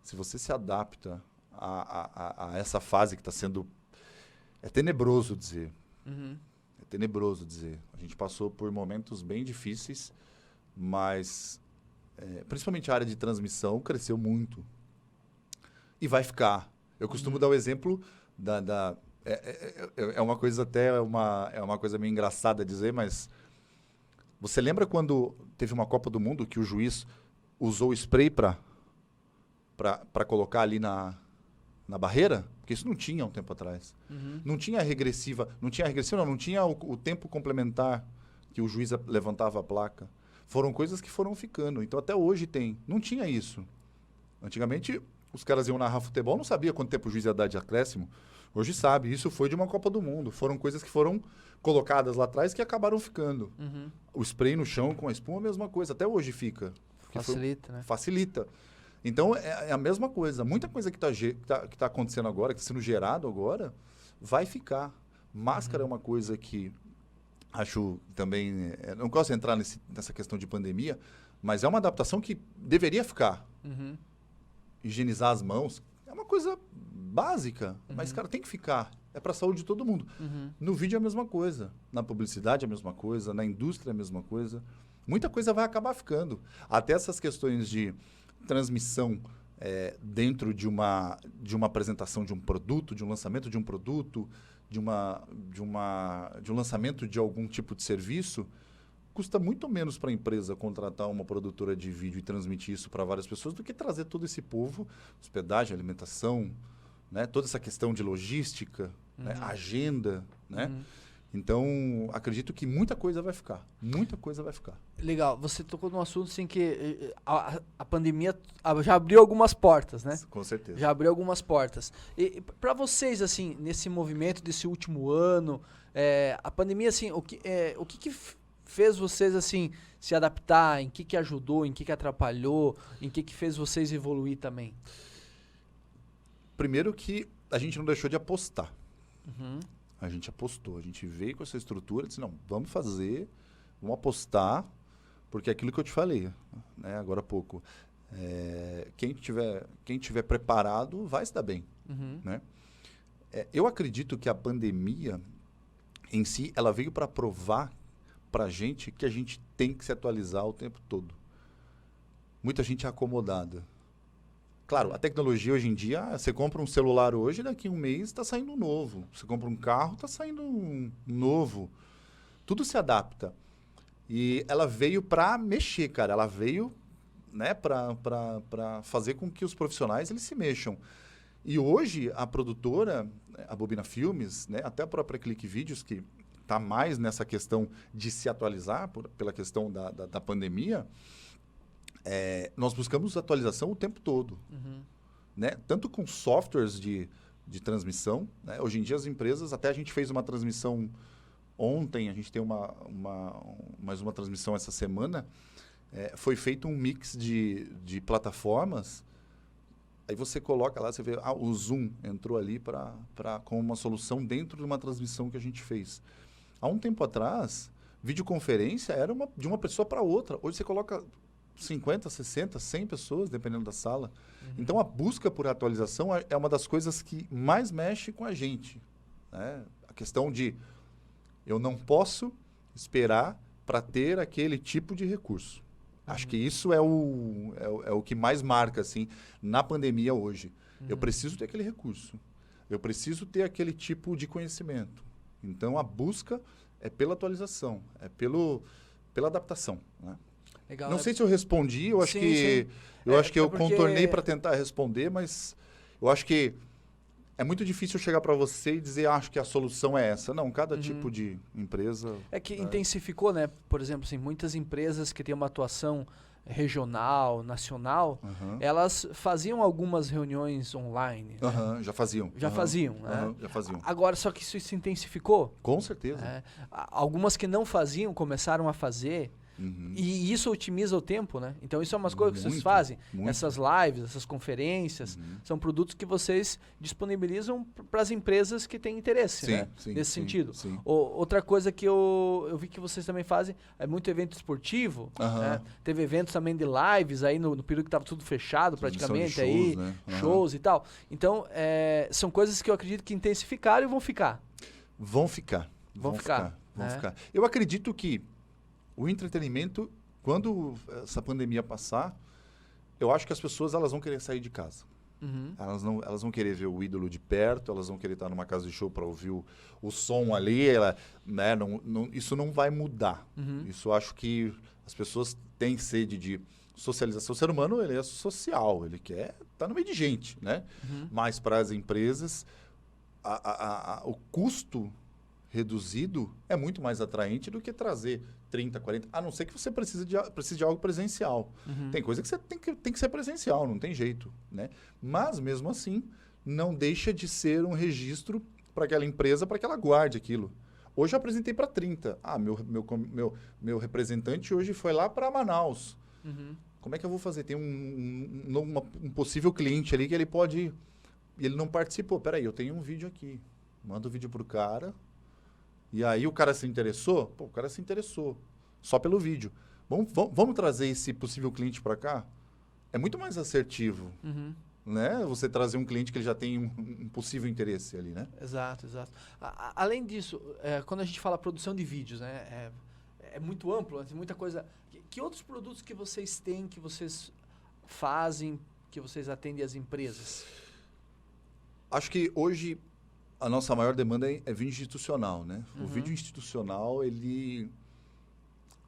Se você se adapta a essa fase que está sendo... É tenebroso dizer. É tenebroso dizer. A gente passou por momentos bem difíceis, mas principalmente a área de transmissão cresceu muito. E vai ficar. Eu costumo dar o exemplo é uma coisa até uma coisa meio engraçada dizer, mas você lembra quando teve uma Copa do Mundo que o juiz usou spray para colocar ali na barreira? Porque isso não tinha um tempo atrás. Não tinha regressiva, não tinha o tempo complementar que o juiz levantava a placa. Foram coisas que foram ficando. Então até hoje tem. Não tinha isso. Antigamente os caras iam narrar futebol, não sabia quanto tempo o juiz ia dar de acréscimo. Hoje sabe, isso foi de uma Copa do Mundo. Foram coisas que foram colocadas lá atrás que acabaram ficando. O spray no chão com a espuma, a mesma coisa. Até hoje fica. Facilita, né? Facilita. Então, é a mesma coisa. Muita coisa que tá acontecendo agora, que está sendo gerado agora, vai ficar. Máscara é uma coisa que acho também... não gosto de entrar nessa questão de pandemia, mas é uma adaptação que deveria ficar. Higienizar as mãos é uma coisa básica, mas, cara, tem que ficar. É para a saúde de todo mundo. No vídeo é a mesma coisa. Na publicidade é a mesma coisa. Na indústria é a mesma coisa. Muita coisa vai acabar ficando. Até essas questões de transmissão dentro de uma apresentação de um produto, de um lançamento de um produto, de um lançamento de algum tipo de serviço, custa muito menos para a empresa contratar uma produtora de vídeo e transmitir isso para várias pessoas do que trazer todo esse povo, hospedagem, alimentação, né? Toda essa questão de logística, né? Agenda, né? Então, acredito que muita coisa vai ficar. Muita coisa vai ficar. Legal. Você tocou num assunto assim que a pandemia já abriu algumas portas, né? Com certeza. Já abriu algumas portas. E para vocês, assim, nesse movimento desse último ano, a pandemia, assim, o que fez vocês, assim, se adaptar? Em que ajudou? Em que atrapalhou? Em que fez vocês evoluir também? Primeiro que a gente não deixou de apostar. Uhum. A gente apostou, a gente veio com essa estrutura e disse, não, vamos fazer, vamos apostar, porque é aquilo que eu te falei, né, agora há pouco. Quem tiver preparado vai se dar bem. Uhum. Né? Eu acredito que a pandemia em si, ela veio para provar para a gente que a gente tem que se atualizar o tempo todo. Muita gente é acomodada. Claro, a tecnologia hoje em dia, você compra um celular hoje, daqui a um mês está saindo um novo. Você compra um carro, está saindo um novo. Tudo se adapta. E ela veio para mexer, cara. Ela veio, né, para fazer com que os profissionais eles se mexam. E hoje, a produtora, a Bobina Filmes, né, até a própria Clique Vídeos, que está mais nessa questão de se atualizar pela questão da pandemia, nós buscamos atualização o tempo todo. Uhum. Né? Tanto com softwares de transmissão. Né? Hoje em dia as empresas, até a gente fez uma transmissão ontem, a gente tem mais uma transmissão essa semana, foi feito um mix de plataformas, aí você coloca lá, você vê, o Zoom entrou ali com uma solução dentro de uma transmissão que a gente fez. Há um tempo atrás, videoconferência era de uma pessoa para outra. Hoje você coloca 50, 60, 100 pessoas, dependendo da sala. Uhum. Então, a busca por atualização é uma das coisas que mais mexe com a gente. Né? A questão de eu não posso esperar para ter aquele tipo de recurso. Uhum. Acho que isso é o que mais marca assim, na pandemia hoje. Uhum. Eu preciso ter aquele recurso. Eu preciso ter aquele tipo de conhecimento. Então, a busca é pela atualização, é pela adaptação. Né? Legal, não sei se eu respondi, eu acho que eu contornei para tentar responder, mas eu acho que é muito difícil chegar para você e dizer, acho que a solução é essa. Não, cada tipo de empresa... É que intensificou, né? Por exemplo, assim, muitas empresas que têm uma atuação regional, nacional, elas faziam algumas reuniões online. Né? Já faziam. Já faziam, né? Já faziam. Agora, só que isso se intensificou. Com certeza. Né? Algumas que não faziam começaram a fazer. E isso otimiza o tempo, né? Então isso é umas coisas que vocês fazem. Essas lives, essas conferências, são produtos que vocês disponibilizam para as empresas que têm interesse, né? Nesse sentido. Sim. Outra coisa que eu vi que vocês também fazem é muito evento esportivo. Né? Teve eventos também de lives aí no período que estava tudo fechado praticamente, shows, aí, né? Shows e tal. Então, são coisas que eu acredito que intensificaram e vão ficar. Vão ficar. Eu acredito que o entretenimento, quando essa pandemia passar, eu acho que as pessoas elas vão querer sair de casa. Elas vão querer ver o ídolo de perto, elas vão querer estar numa casa de show para ouvir o som ali. Né, isso não vai mudar. Isso eu acho que as pessoas têm sede de socialização. O ser humano ele é social, ele quer estar no meio de gente. Né? Mas para as empresas, o custo reduzido é muito mais atraente do que trazer 30, 40, a não ser que você precise de algo presencial. Tem coisa que você tem que ser presencial, não tem jeito. Né? Mas, mesmo assim, não deixa de ser um registro para aquela empresa, para que ela guarde aquilo. Hoje eu apresentei para 30. Meu representante hoje foi lá para Manaus. Como é que eu vou fazer? Tem um possível cliente ali que ele pode... Ele não participou. Peraí, eu tenho um vídeo aqui. Manda o vídeo para o cara... E aí o cara se interessou? Pô, o cara se interessou. Só pelo vídeo. Vamos trazer esse possível cliente para cá? É muito mais assertivo. Né? Você trazer um cliente que ele já tem um possível interesse ali, né? Exato. Além disso, quando a gente fala produção de vídeos, né? É muito amplo, tem muita coisa. Que outros produtos que vocês têm, que vocês fazem, que vocês atendem às empresas? Acho que hoje... A nossa maior demanda é vídeo institucional, né? O vídeo institucional, ele...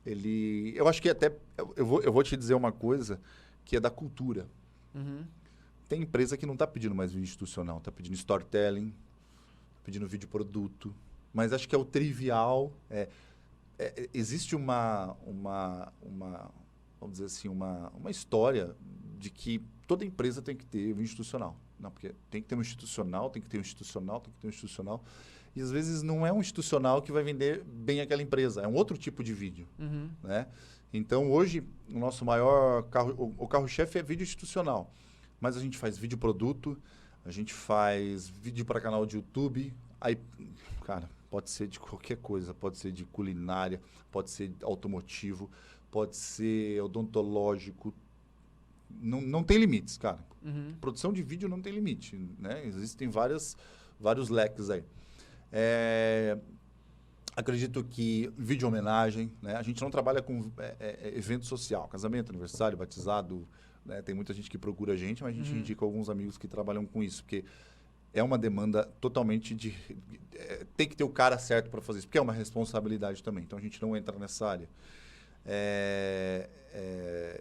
eu acho que até, eu vou te dizer uma coisa que é da cultura. Uhum. Tem empresa que não está pedindo mais vídeo institucional, está pedindo storytelling, pedindo vídeo produto, mas acho que é o trivial. Existe vamos dizer assim, uma história de que toda empresa tem que ter um institucional. Não, porque tem que ter um institucional, tem que ter um institucional, tem que ter um institucional. E às vezes não é um institucional que vai vender bem aquela empresa, é um outro tipo de vídeo. Uhum. Né? Então hoje o nosso maior o carro-chefe é vídeo institucional. Mas a gente faz vídeo produto, a gente faz vídeo para canal de YouTube. Aí, cara, pode ser de qualquer coisa, pode ser de culinária, pode ser automotivo, pode ser odontológico. Não tem limites, cara. Uhum. Produção de vídeo não tem limite, né? Existem vários leques aí. Acredito que vídeo homenagem, né? A gente não trabalha com evento social, casamento, aniversário, batizado, né? Tem muita gente que procura a gente, mas a gente indica alguns amigos que trabalham com isso, porque é uma demanda totalmente tem que ter o cara certo para fazer isso, porque é uma responsabilidade também. Então a gente não entra nessa área.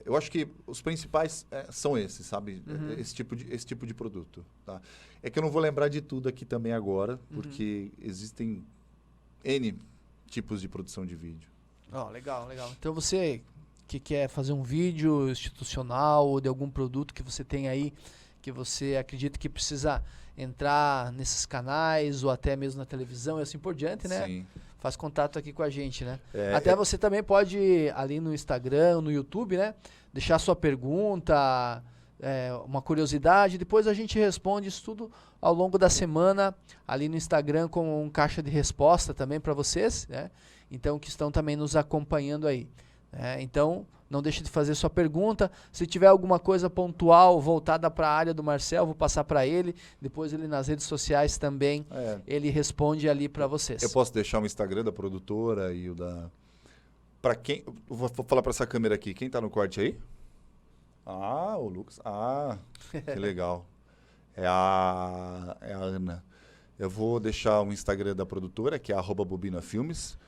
Eu acho que os principais são esses, sabe? Esse tipo de produto. Tá? É que eu não vou lembrar de tudo aqui também agora, porque existem N tipos de produção de vídeo. Legal. Então você que quer fazer um vídeo institucional ou de algum produto que você tem aí, que você acredita que precisa entrar nesses canais ou até mesmo na televisão e assim por diante, né? Sim. Faz contato aqui com a gente, né? Até você também pode, ali no Instagram, no YouTube, né? Deixar sua pergunta, uma curiosidade. Depois a gente responde isso tudo ao longo da semana, ali no Instagram, com um caixa de resposta também para vocês, né? Então, que estão também nos acompanhando aí. Então, não deixe de fazer sua pergunta. Se tiver alguma coisa pontual voltada para a área do Marcel, vou passar para ele. Depois ele nas redes sociais também, ele responde ali para vocês. Eu posso deixar o Instagram da produtora e o da... Para quem... Vou falar para essa câmera aqui. Quem está no corte aí? O Lucas. Que legal. É a Ana. Eu vou deixar o Instagram da produtora, que é @bobinafilmes.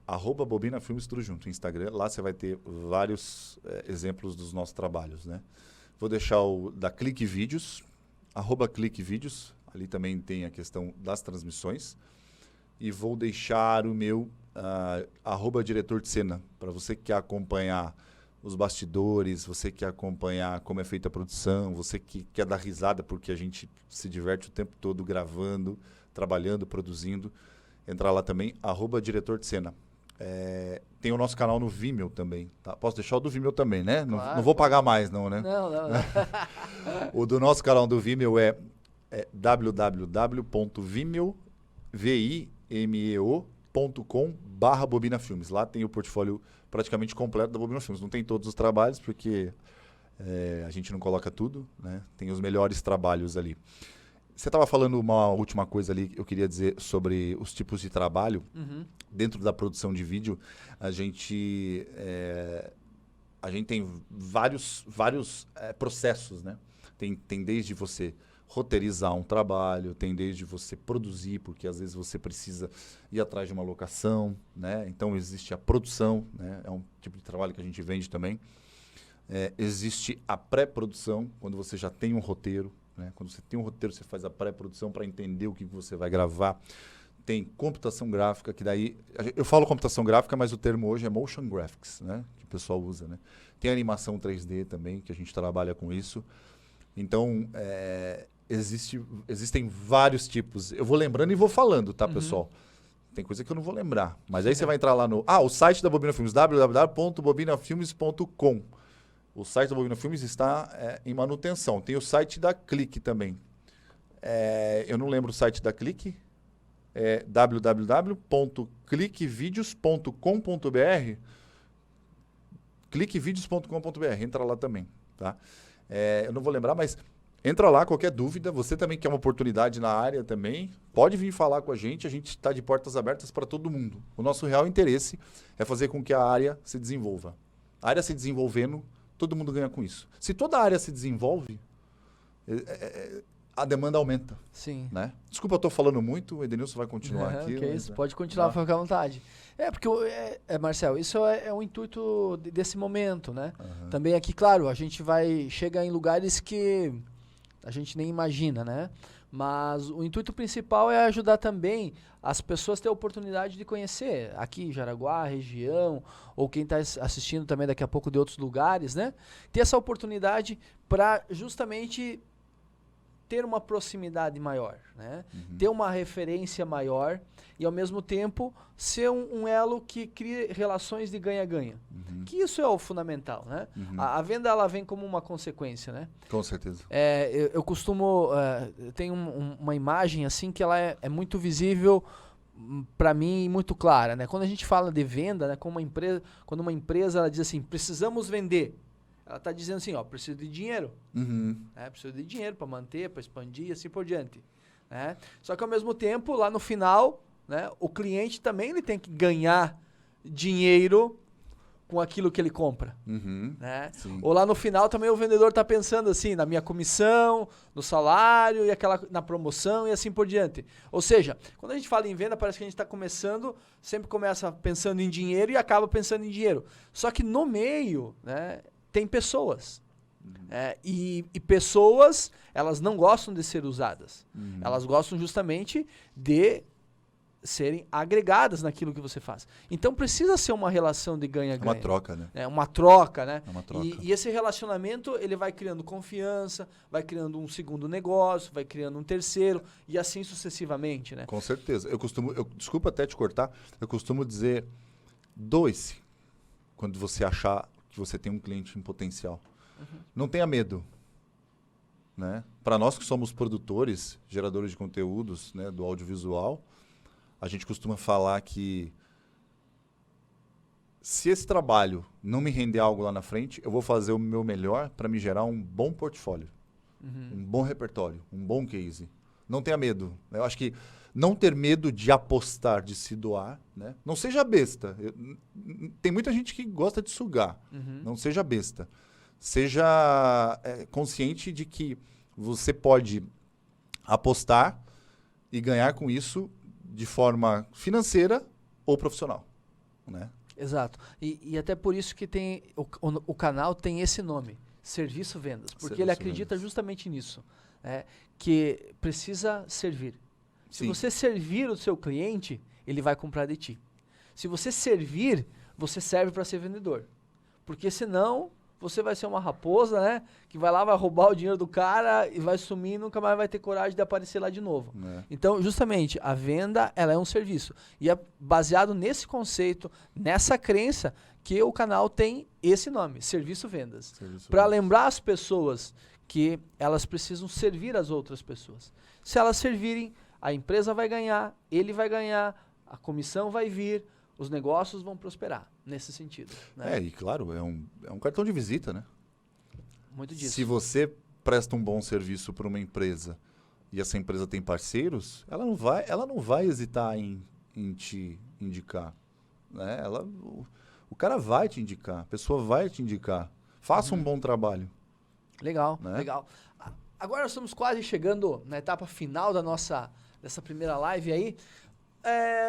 @bobinafilmes, tudo junto, Instagram. Lá você vai ter vários exemplos dos nossos trabalhos, né? Vou deixar o da Clique Vídeos, @Clique Vídeos. Ali também tem a questão das transmissões. E vou deixar o meu @diretor de cena, para você que quer acompanhar os bastidores, você que quer acompanhar como é feita a produção, você que quer dar risada, porque a gente se diverte o tempo todo gravando, trabalhando, produzindo. Entrar lá também, @diretor de cena. Tem o nosso canal no Vimeo também. Tá? Posso deixar o do Vimeo também, né? Claro, não vou pagar mais, não, né? Não. O do nosso canal do Vimeo é www.vimeo.com/bobinafilmes. Lá tem o portfólio praticamente completo da Bobina Filmes. Não tem todos os trabalhos, porque a gente não coloca tudo, né? Tem os melhores trabalhos ali. Você estava falando uma última coisa ali que eu queria dizer sobre os tipos de trabalho. Dentro da produção de vídeo, a gente tem vários processos, né? Tem desde você roteirizar um trabalho, tem desde você produzir, porque às vezes você precisa ir atrás de uma locação, né? Então existe a produção, né? É um tipo de trabalho que a gente vende também. Existe a pré-produção, quando você já tem um roteiro, né? Quando você tem um roteiro, você faz a pré-produção para entender o que você vai gravar. Tem computação gráfica, que daí... Eu falo computação gráfica, mas o termo hoje é motion graphics, né? Que o pessoal usa, né? Tem animação 3D também, que a gente trabalha com isso. Então, existem vários tipos. Eu vou lembrando e vou falando, tá, pessoal? Tem coisa que eu não vou lembrar. Mas aí você vai entrar lá no... o site da Bobina Filmes, www.bobinafilmes.com. O site da Bobina Filmes está em manutenção. Tem o site da Clique também. Eu não lembro o site da Clique. É www.cliquevideos.com.br. cliquevideos.com.br. Entra lá também, tá? Eu não vou lembrar, mas entra lá, qualquer dúvida. Você também quer uma oportunidade na área também, pode vir falar com a gente está de portas abertas para todo mundo. O nosso real interesse é fazer com que a área se desenvolva. A área se desenvolvendo, todo mundo ganha com isso. Se toda a área se desenvolve, a demanda aumenta. Sim. Né? Desculpa, eu estou falando muito, o Edenilson vai continuar aqui. Que isso, pode continuar, fica à vontade. Porque, Marcel, isso é o intuito desse momento, né? Também aqui, claro, a gente chega em lugares que a gente nem imagina, né? Mas o intuito principal é ajudar também as pessoas a ter a oportunidade de conhecer aqui Jaraguá, região, ou quem está assistindo também daqui a pouco de outros lugares, né? Ter essa oportunidade para justamente ter uma proximidade maior, né? Ter uma referência maior e, ao mesmo tempo, ser um elo que crie relações de ganha-ganha. Que isso é o fundamental, né? A venda, ela vem como uma consequência, né? Com certeza. Eu costumo... tem uma imagem, assim, que ela é muito visível para mim e muito clara, né? Quando a gente fala de venda, né, quando uma empresa ela diz assim, precisamos vender, ela está dizendo assim, preciso de dinheiro. Preciso de dinheiro para manter, para expandir e assim por diante. Né? Só que, ao mesmo tempo, lá no final, né, o cliente também ele tem que ganhar dinheiro com aquilo que ele compra. Né? Ou lá no final também o vendedor está pensando assim, na minha comissão, no salário, na promoção e assim por diante. Ou seja, quando a gente fala em venda, parece que a gente está sempre começa pensando em dinheiro e acaba pensando em dinheiro. Só que no meio, né, tem pessoas. E pessoas, elas não gostam de ser usadas. Elas gostam justamente de serem agregadas naquilo que você faz. Então precisa ser uma relação de ganha-ganha. É uma troca, né? Uma troca, né? É uma troca. E esse relacionamento, ele vai criando confiança, vai criando um segundo negócio, vai criando um terceiro, e assim sucessivamente, né? Com certeza. Desculpa até te cortar, eu costumo dizer, doe-se quando você achar que você tem um cliente em potencial. Não tenha medo. Né? Para nós que somos produtores, geradores de conteúdos, né, do audiovisual, a gente costuma falar que se esse trabalho não me render algo lá na frente, eu vou fazer o meu melhor para me gerar um bom portfólio, um bom repertório, um bom case. Não tenha medo. Eu acho que não ter medo de apostar, de se doar, né? Não seja besta. Tem muita gente que gosta de sugar. Não seja besta. Seja consciente de que você pode apostar e ganhar com isso de forma financeira ou profissional, né? Exato. E até por isso que tem o canal tem esse nome, Serviço Vendas, porque Serviço ele acredita Vendas. justamente nisso, que precisa servir. Se Sim. você servir o seu cliente, ele vai comprar de ti. Se você servir, você serve para ser vendedor. Porque senão você vai ser uma raposa, né? Que vai lá, vai roubar o dinheiro do cara e vai sumir e nunca mais vai ter coragem de aparecer lá de novo. Então, justamente, a venda, ela é um serviço. E é baseado nesse conceito, nessa crença, que o canal tem esse nome, Serviço Vendas. Para lembrar as pessoas que elas precisam servir as outras pessoas. Se elas servirem, a empresa vai ganhar, ele vai ganhar, a comissão vai vir, os negócios vão prosperar, nesse sentido. Né? E claro, é um cartão de visita, né? Muito disso. Se você presta um bom serviço para uma empresa e essa empresa tem parceiros, ela não vai hesitar em te indicar. Né? O cara vai te indicar, a pessoa vai te indicar. Faça um bom trabalho. Legal, né? Legal. Agora nós estamos quase chegando na etapa final dessa primeira live aí.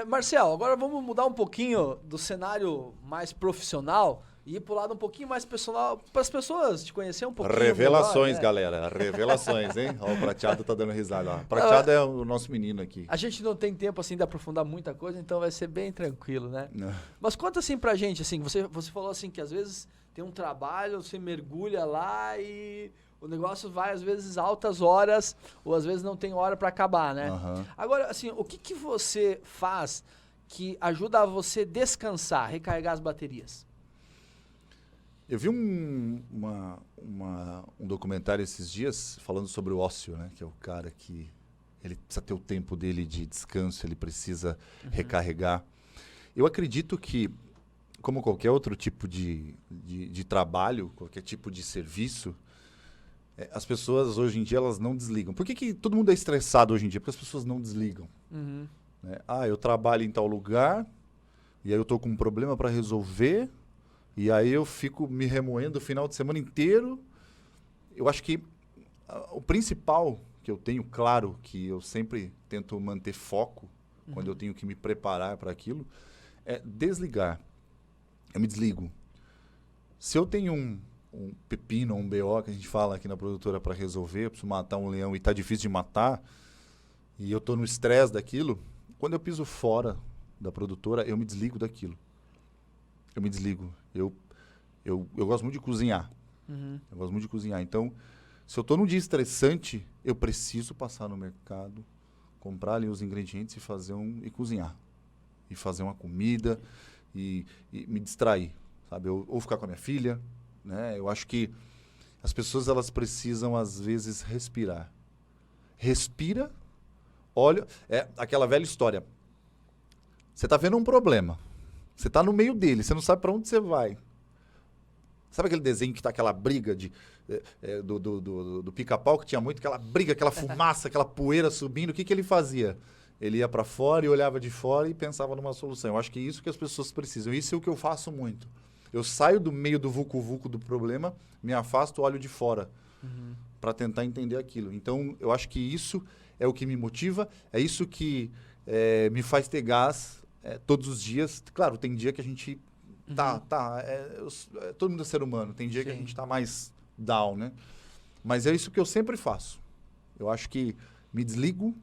Marcel, agora vamos mudar um pouquinho do cenário mais profissional e ir para o lado um pouquinho mais personal, para as pessoas te conhecerem um pouquinho Revelações, melhor, né? Galera. Revelações, hein? Ó, o Prateado tá dando risada lá. Prateado é o nosso menino aqui. A gente não tem tempo assim de aprofundar muita coisa, então vai ser bem tranquilo, né? Mas conta assim pra gente, assim, você falou assim que às vezes tem um trabalho, você mergulha lá e o negócio vai, às vezes, altas horas, ou às vezes não tem hora para acabar, né? Agora, assim, o que você faz que ajuda a você descansar, recarregar as baterias? Eu vi um documentário esses dias falando sobre o ócio, né? Que é o cara que ele precisa ter o tempo dele de descanso, ele precisa recarregar. Eu acredito que, como qualquer outro tipo de trabalho, qualquer tipo de serviço, as pessoas hoje em dia elas não desligam. Por que todo mundo é estressado hoje em dia? Porque as pessoas não desligam. Né? Eu trabalho em tal lugar e aí eu tô com um problema para resolver e aí eu fico me remoendo o final de semana inteiro. Eu acho que o principal que eu tenho claro, que eu sempre tento manter foco, quando eu tenho que me preparar para aquilo, é desligar. Eu me desligo. Se eu tenho um pepino, um BO, que a gente fala aqui na produtora para resolver, eu preciso matar um leão e tá difícil de matar, e eu tô no estresse daquilo, quando eu piso fora da produtora, eu me desligo daquilo. Eu me desligo. Eu gosto muito de cozinhar. Eu gosto muito de cozinhar. Então, se eu tô num dia estressante, eu preciso passar no mercado, comprar ali os ingredientes e cozinhar. E fazer uma comida e me distrair, sabe? Ou ficar com a minha filha, né? Eu acho que as pessoas, elas precisam, às vezes, respirar. Respira, olha... É aquela velha história. Você tá vendo um problema. Você tá no meio dele, você não sabe para onde você vai. Sabe aquele desenho que tá aquela briga do Pica-Pau, que tinha muito aquela briga, aquela fumaça, aquela poeira subindo? O que ele fazia? Ele ia para fora e olhava de fora e pensava numa solução. Eu acho que é isso que as pessoas precisam. Isso é o que eu faço muito. Eu saio do meio do vucu-vucu do problema, me afasto, olho de fora para tentar entender aquilo. Então, eu acho que isso é o que me motiva, é isso que me faz ter gás todos os dias. Claro, tem dia que a gente todo mundo é ser humano. Tem dia que a gente tá mais down, né? Mas é isso que eu sempre faço. Eu acho que me desligo,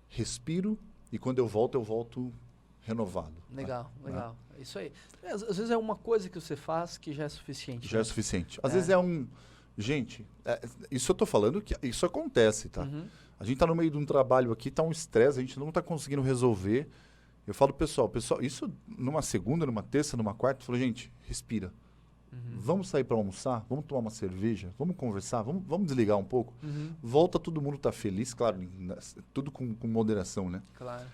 respiro e quando eu volto renovado. Legal, legal. É isso aí. Às vezes é uma coisa que você faz que já é suficiente. Já é suficiente. Às vezes é um... Gente, isso eu tô falando que isso acontece, tá? A gente tá no meio de um trabalho aqui, tá um estresse, a gente não tá conseguindo resolver. Eu falo pessoal, isso numa segunda, numa terça, numa quarta, eu falo, gente, respira. Vamos sair para almoçar? Vamos tomar uma cerveja? Vamos conversar? Vamos desligar um pouco? Volta, todo mundo tá feliz, claro, tudo com moderação, né? Claro.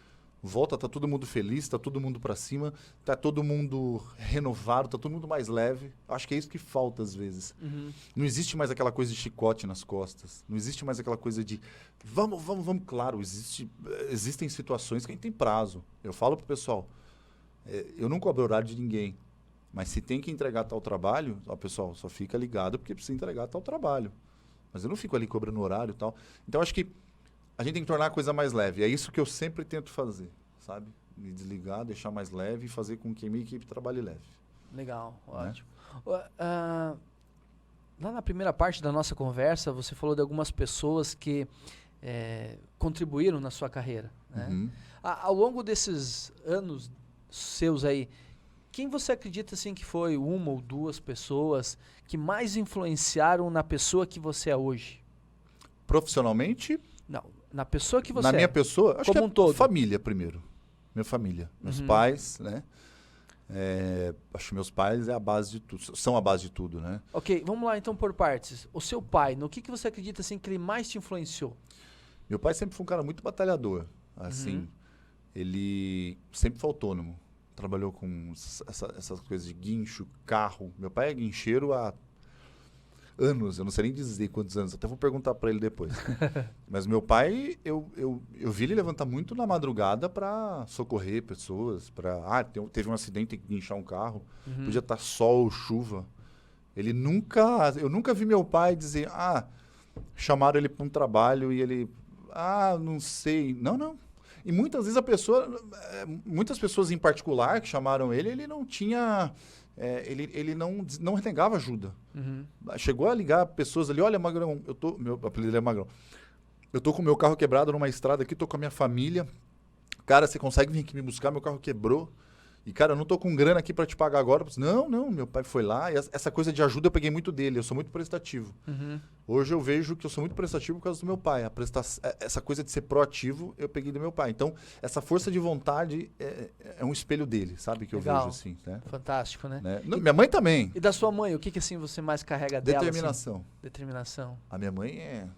Volta, tá todo mundo feliz, tá todo mundo para cima, tá todo mundo renovado, tá todo mundo mais leve. Acho que é isso que falta às vezes. Não existe mais aquela coisa de chicote nas costas. Não existe mais aquela coisa de vamos. Claro, existem situações que a gente tem prazo. Eu falo pro pessoal, eu não cobro horário de ninguém. Mas se tem que entregar tal trabalho, pessoal, só fica ligado porque precisa entregar tal trabalho. Mas eu não fico ali cobrando horário e tal. Então, acho que a gente tem que tornar a coisa mais leve. É isso que eu sempre tento fazer, sabe? Me desligar, deixar mais leve e fazer com que a minha equipe trabalhe leve. Legal, ótimo. Lá na primeira parte da nossa conversa, você falou de algumas pessoas que contribuíram na sua carreira, né? Ao longo desses anos seus aí, quem você acredita assim que foi uma ou duas pessoas que mais influenciaram na pessoa que você é hoje? Profissionalmente? Não, na pessoa que você Na minha pessoa? Acho como que um todo. Família primeiro. Minha família. Meus pais, né? Acho que meus pais é a base de tudo, são a base de tudo, né? Ok, vamos lá então por partes. O seu pai, no que você acredita assim que ele mais te influenciou? Meu pai sempre foi um cara muito batalhador, assim, ele sempre foi autônomo, trabalhou com essas coisas de guincho, carro. Meu pai é guincheiro há anos, eu não sei nem dizer quantos anos, até vou perguntar para ele depois. Mas meu pai, eu vi ele levantar muito na madrugada para socorrer pessoas, teve um acidente, tem que guinchar um carro, podia estar sol, chuva. Eu nunca vi meu pai dizer, chamaram ele para um trabalho e ele, não sei, não. E muitas vezes muitas pessoas em particular que chamaram ele não tinha... ele não renegava ajuda. Chegou a ligar pessoas ali, olha, Magrão, meu apelido dele é Magrão. Eu tô com o meu carro quebrado numa estrada aqui, tô com a minha família. Cara, você consegue vir aqui me buscar? Meu carro quebrou. E, cara, eu não tô com grana aqui para te pagar agora. Não, meu pai foi lá. E essa coisa de ajuda eu peguei muito dele. Eu sou muito prestativo. Hoje eu vejo que eu sou muito prestativo por causa do meu pai. Essa coisa de ser proativo eu peguei do meu pai. Então, essa força de vontade é um espelho dele, sabe? Que Legal. Eu vejo assim, né? Fantástico, né? Minha mãe também. E da sua mãe, o que assim você mais carrega dela? Determinação. Assim? Determinação. A minha mãe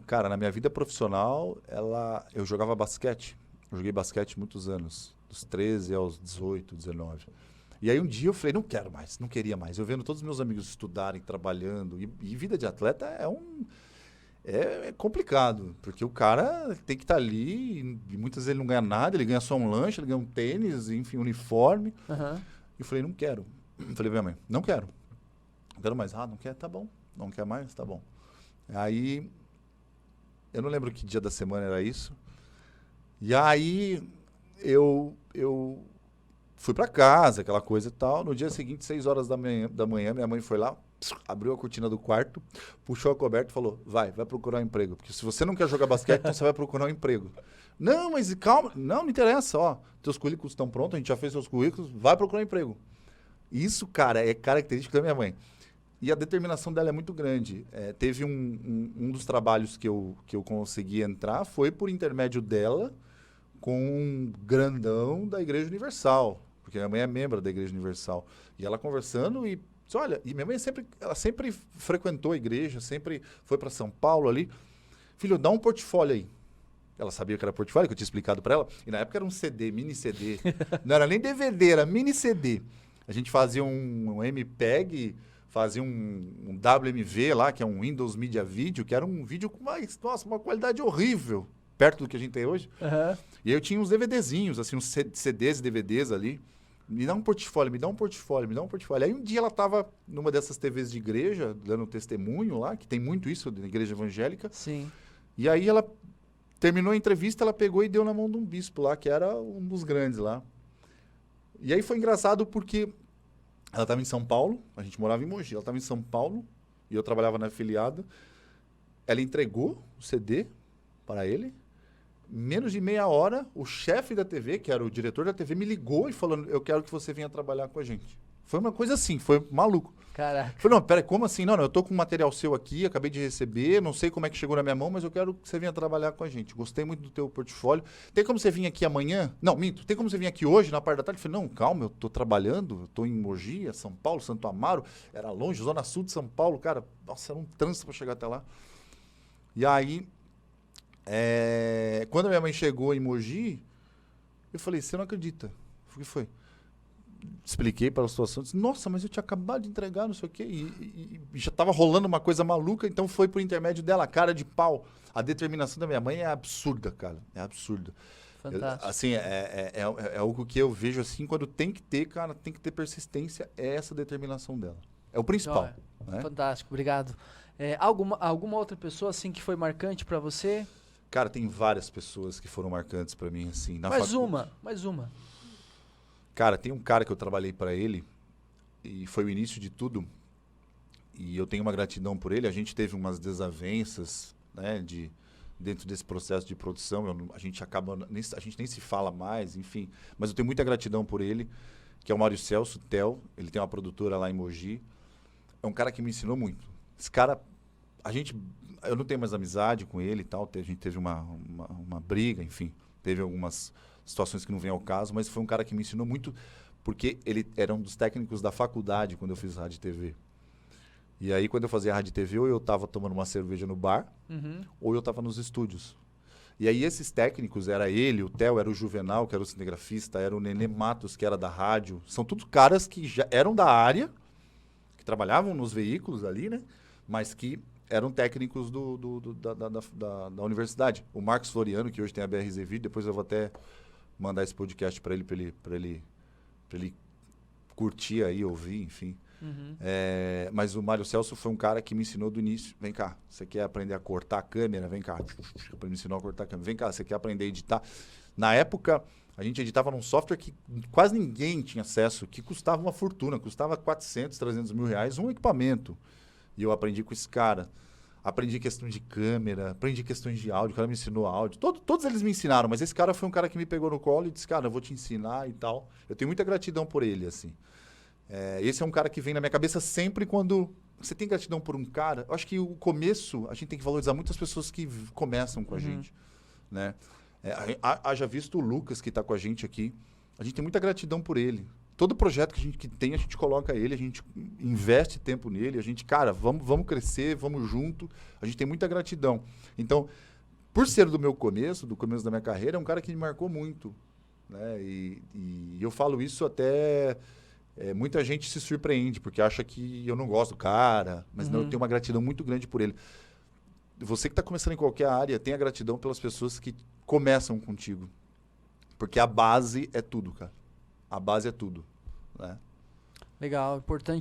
cara, na minha vida profissional, eu jogava basquete. Eu joguei basquete muitos anos, dos 13 aos 18, 19. E aí um dia eu falei, não quero mais, não queria mais. Eu vendo todos os meus amigos estudarem, trabalhando. E vida de atleta é complicado, porque o cara tem que estar ali e muitas vezes ele não ganha nada, ele ganha só um lanche, ele ganha um tênis, enfim, um uniforme. E eu falei, não quero. Eu falei, minha mãe, não quero mais. Não quer? Tá bom. Não quer mais? Tá bom. Aí, eu não lembro que dia da semana era isso. E aí, eu fui pra casa, aquela coisa e tal. No dia seguinte, 6 horas da manhã, minha mãe foi lá, abriu a cortina do quarto, puxou a coberta e falou, vai procurar um emprego. Porque se você não quer jogar basquete, então você vai procurar um emprego. Não, mas calma. Não interessa, ó. Teus currículos estão prontos, a gente já fez seus currículos, vai procurar um emprego. Isso, cara, é característico da minha mãe. E a determinação dela é muito grande. Teve um dos trabalhos que eu consegui entrar, foi por intermédio dela com um grandão da Igreja Universal. Porque minha mãe é membro da Igreja Universal. E ela conversando e disse, olha, e minha mãe sempre frequentou a igreja, sempre foi para São Paulo ali. Filho, dá um portfólio aí. Ela sabia que era portfólio, que eu tinha explicado para ela. E na época era um CD, mini CD. Não era nem DVD, era mini CD. A gente fazia um MPEG, fazia um WMV lá, que é um Windows Media Video, que era um vídeo com uma qualidade horrível, perto do que a gente tem hoje. Uhum. E aí eu tinha uns DVDzinhos, assim, uns CDs e DVDs ali. Me dá um portfólio, me dá um portfólio, me dá um portfólio. Aí um dia ela estava numa dessas TVs de igreja, dando testemunho lá, que tem muito isso na igreja evangélica. Sim. E aí ela terminou a entrevista, ela pegou e deu na mão de um bispo lá, que era um dos grandes lá. E aí foi engraçado porque ela estava em São Paulo, a gente morava em Mogi, ela estava em São Paulo e eu trabalhava na afiliada. Ela entregou o CD para ele. Menos de meia hora, o chefe da TV, que era o diretor da TV, me ligou e falou, eu quero que você venha trabalhar com a gente. Foi uma coisa assim, foi maluco. Caraca. Eu falei, não, peraí, como assim? Não, eu tô com um material seu aqui, acabei de receber, não sei como é que chegou na minha mão, mas eu quero que você venha trabalhar com a gente. Gostei muito do teu portfólio. Tem como você vir aqui amanhã? Não, minto. Tem como você vir aqui hoje, na parte da tarde? Eu falei, não, calma, eu tô trabalhando, eu tô em Mogi, São Paulo, Santo Amaro, era longe, zona sul de São Paulo, cara, nossa, era um trânsito para chegar até lá. E aí, quando a minha mãe chegou em Mogi, eu falei, você não acredita? O que foi? Expliquei para a situação, disse, nossa, mas eu tinha acabado de entregar, não sei o quê, e já estava rolando uma coisa maluca, então foi por intermédio dela, cara de pau. A determinação da minha mãe é absurda, cara, é absurda. Fantástico. Assim, é algo que eu vejo assim, quando tem que ter, cara, tem que ter persistência, é essa determinação dela. É o principal. Né? Fantástico, obrigado. Alguma outra pessoa assim que foi marcante para você? Cara, tem várias pessoas que foram marcantes para mim, assim. Mais uma. Cara, tem um cara que eu trabalhei para ele e foi o início de tudo. E eu tenho uma gratidão por ele. A gente teve umas desavenças, né, dentro desse processo de produção. A gente nem se fala mais, enfim. Mas eu tenho muita gratidão por ele, que é o Mário Celso, Tel. Ele tem uma produtora lá em Mogi. É um cara que me ensinou muito. Esse cara, eu não tenho mais amizade com ele e tal. A gente teve uma briga, enfim. Teve algumas situações que não vêm ao caso, mas foi um cara que me ensinou muito, porque ele era um dos técnicos da faculdade quando eu fiz rádio e TV. E aí, quando eu fazia rádio e TV, ou eu estava tomando uma cerveja no bar, ou eu estava nos estúdios. E aí, esses técnicos, era ele, o Theo, era o Juvenal, que era o cinegrafista, era o Nenê Matos, que era da rádio. São todos caras que já eram da área, que trabalhavam nos veículos ali, né? Mas que eram técnicos da universidade. O Marcos Floriano, que hoje tem a BRZ Vídeo, depois eu vou até mandar esse podcast para ele curtir aí, ouvir, enfim. Mas o Mário Celso foi um cara que me ensinou do início. Vem cá, você quer aprender a cortar a câmera? Vem cá. Ele me ensinou a cortar a câmera. Vem cá, você quer aprender a editar? Na época, a gente editava num software que quase ninguém tinha acesso, que custava uma fortuna, custava 400, 300 mil reais um equipamento. E eu aprendi com esse cara. Aprendi questões de câmera, aprendi questões de áudio, o cara me ensinou áudio. Todos eles me ensinaram, mas esse cara foi um cara que me pegou no colo e disse, cara, eu vou te ensinar e tal. Eu tenho muita gratidão por ele, assim. Esse é um cara que vem na minha cabeça sempre quando você tem gratidão por um cara. Eu acho que o começo, a gente tem que valorizar muitas pessoas que começam com a gente, né? Haja visto o Lucas, que está com a gente aqui. A gente tem muita gratidão por ele. Todo projeto que a gente coloca ele, a gente investe tempo nele, a gente, cara, vamos crescer, vamos junto. A gente tem muita gratidão. Então, por ser do começo da minha carreira, é um cara que me marcou muito, né? E eu falo isso até... muita gente se surpreende, porque acha que eu não gosto do cara, mas não, eu tenho uma gratidão muito grande por ele. Você que está começando em qualquer área, tenha gratidão pelas pessoas que começam contigo. Porque a base é tudo, cara. A base é tudo, né? Legal, importante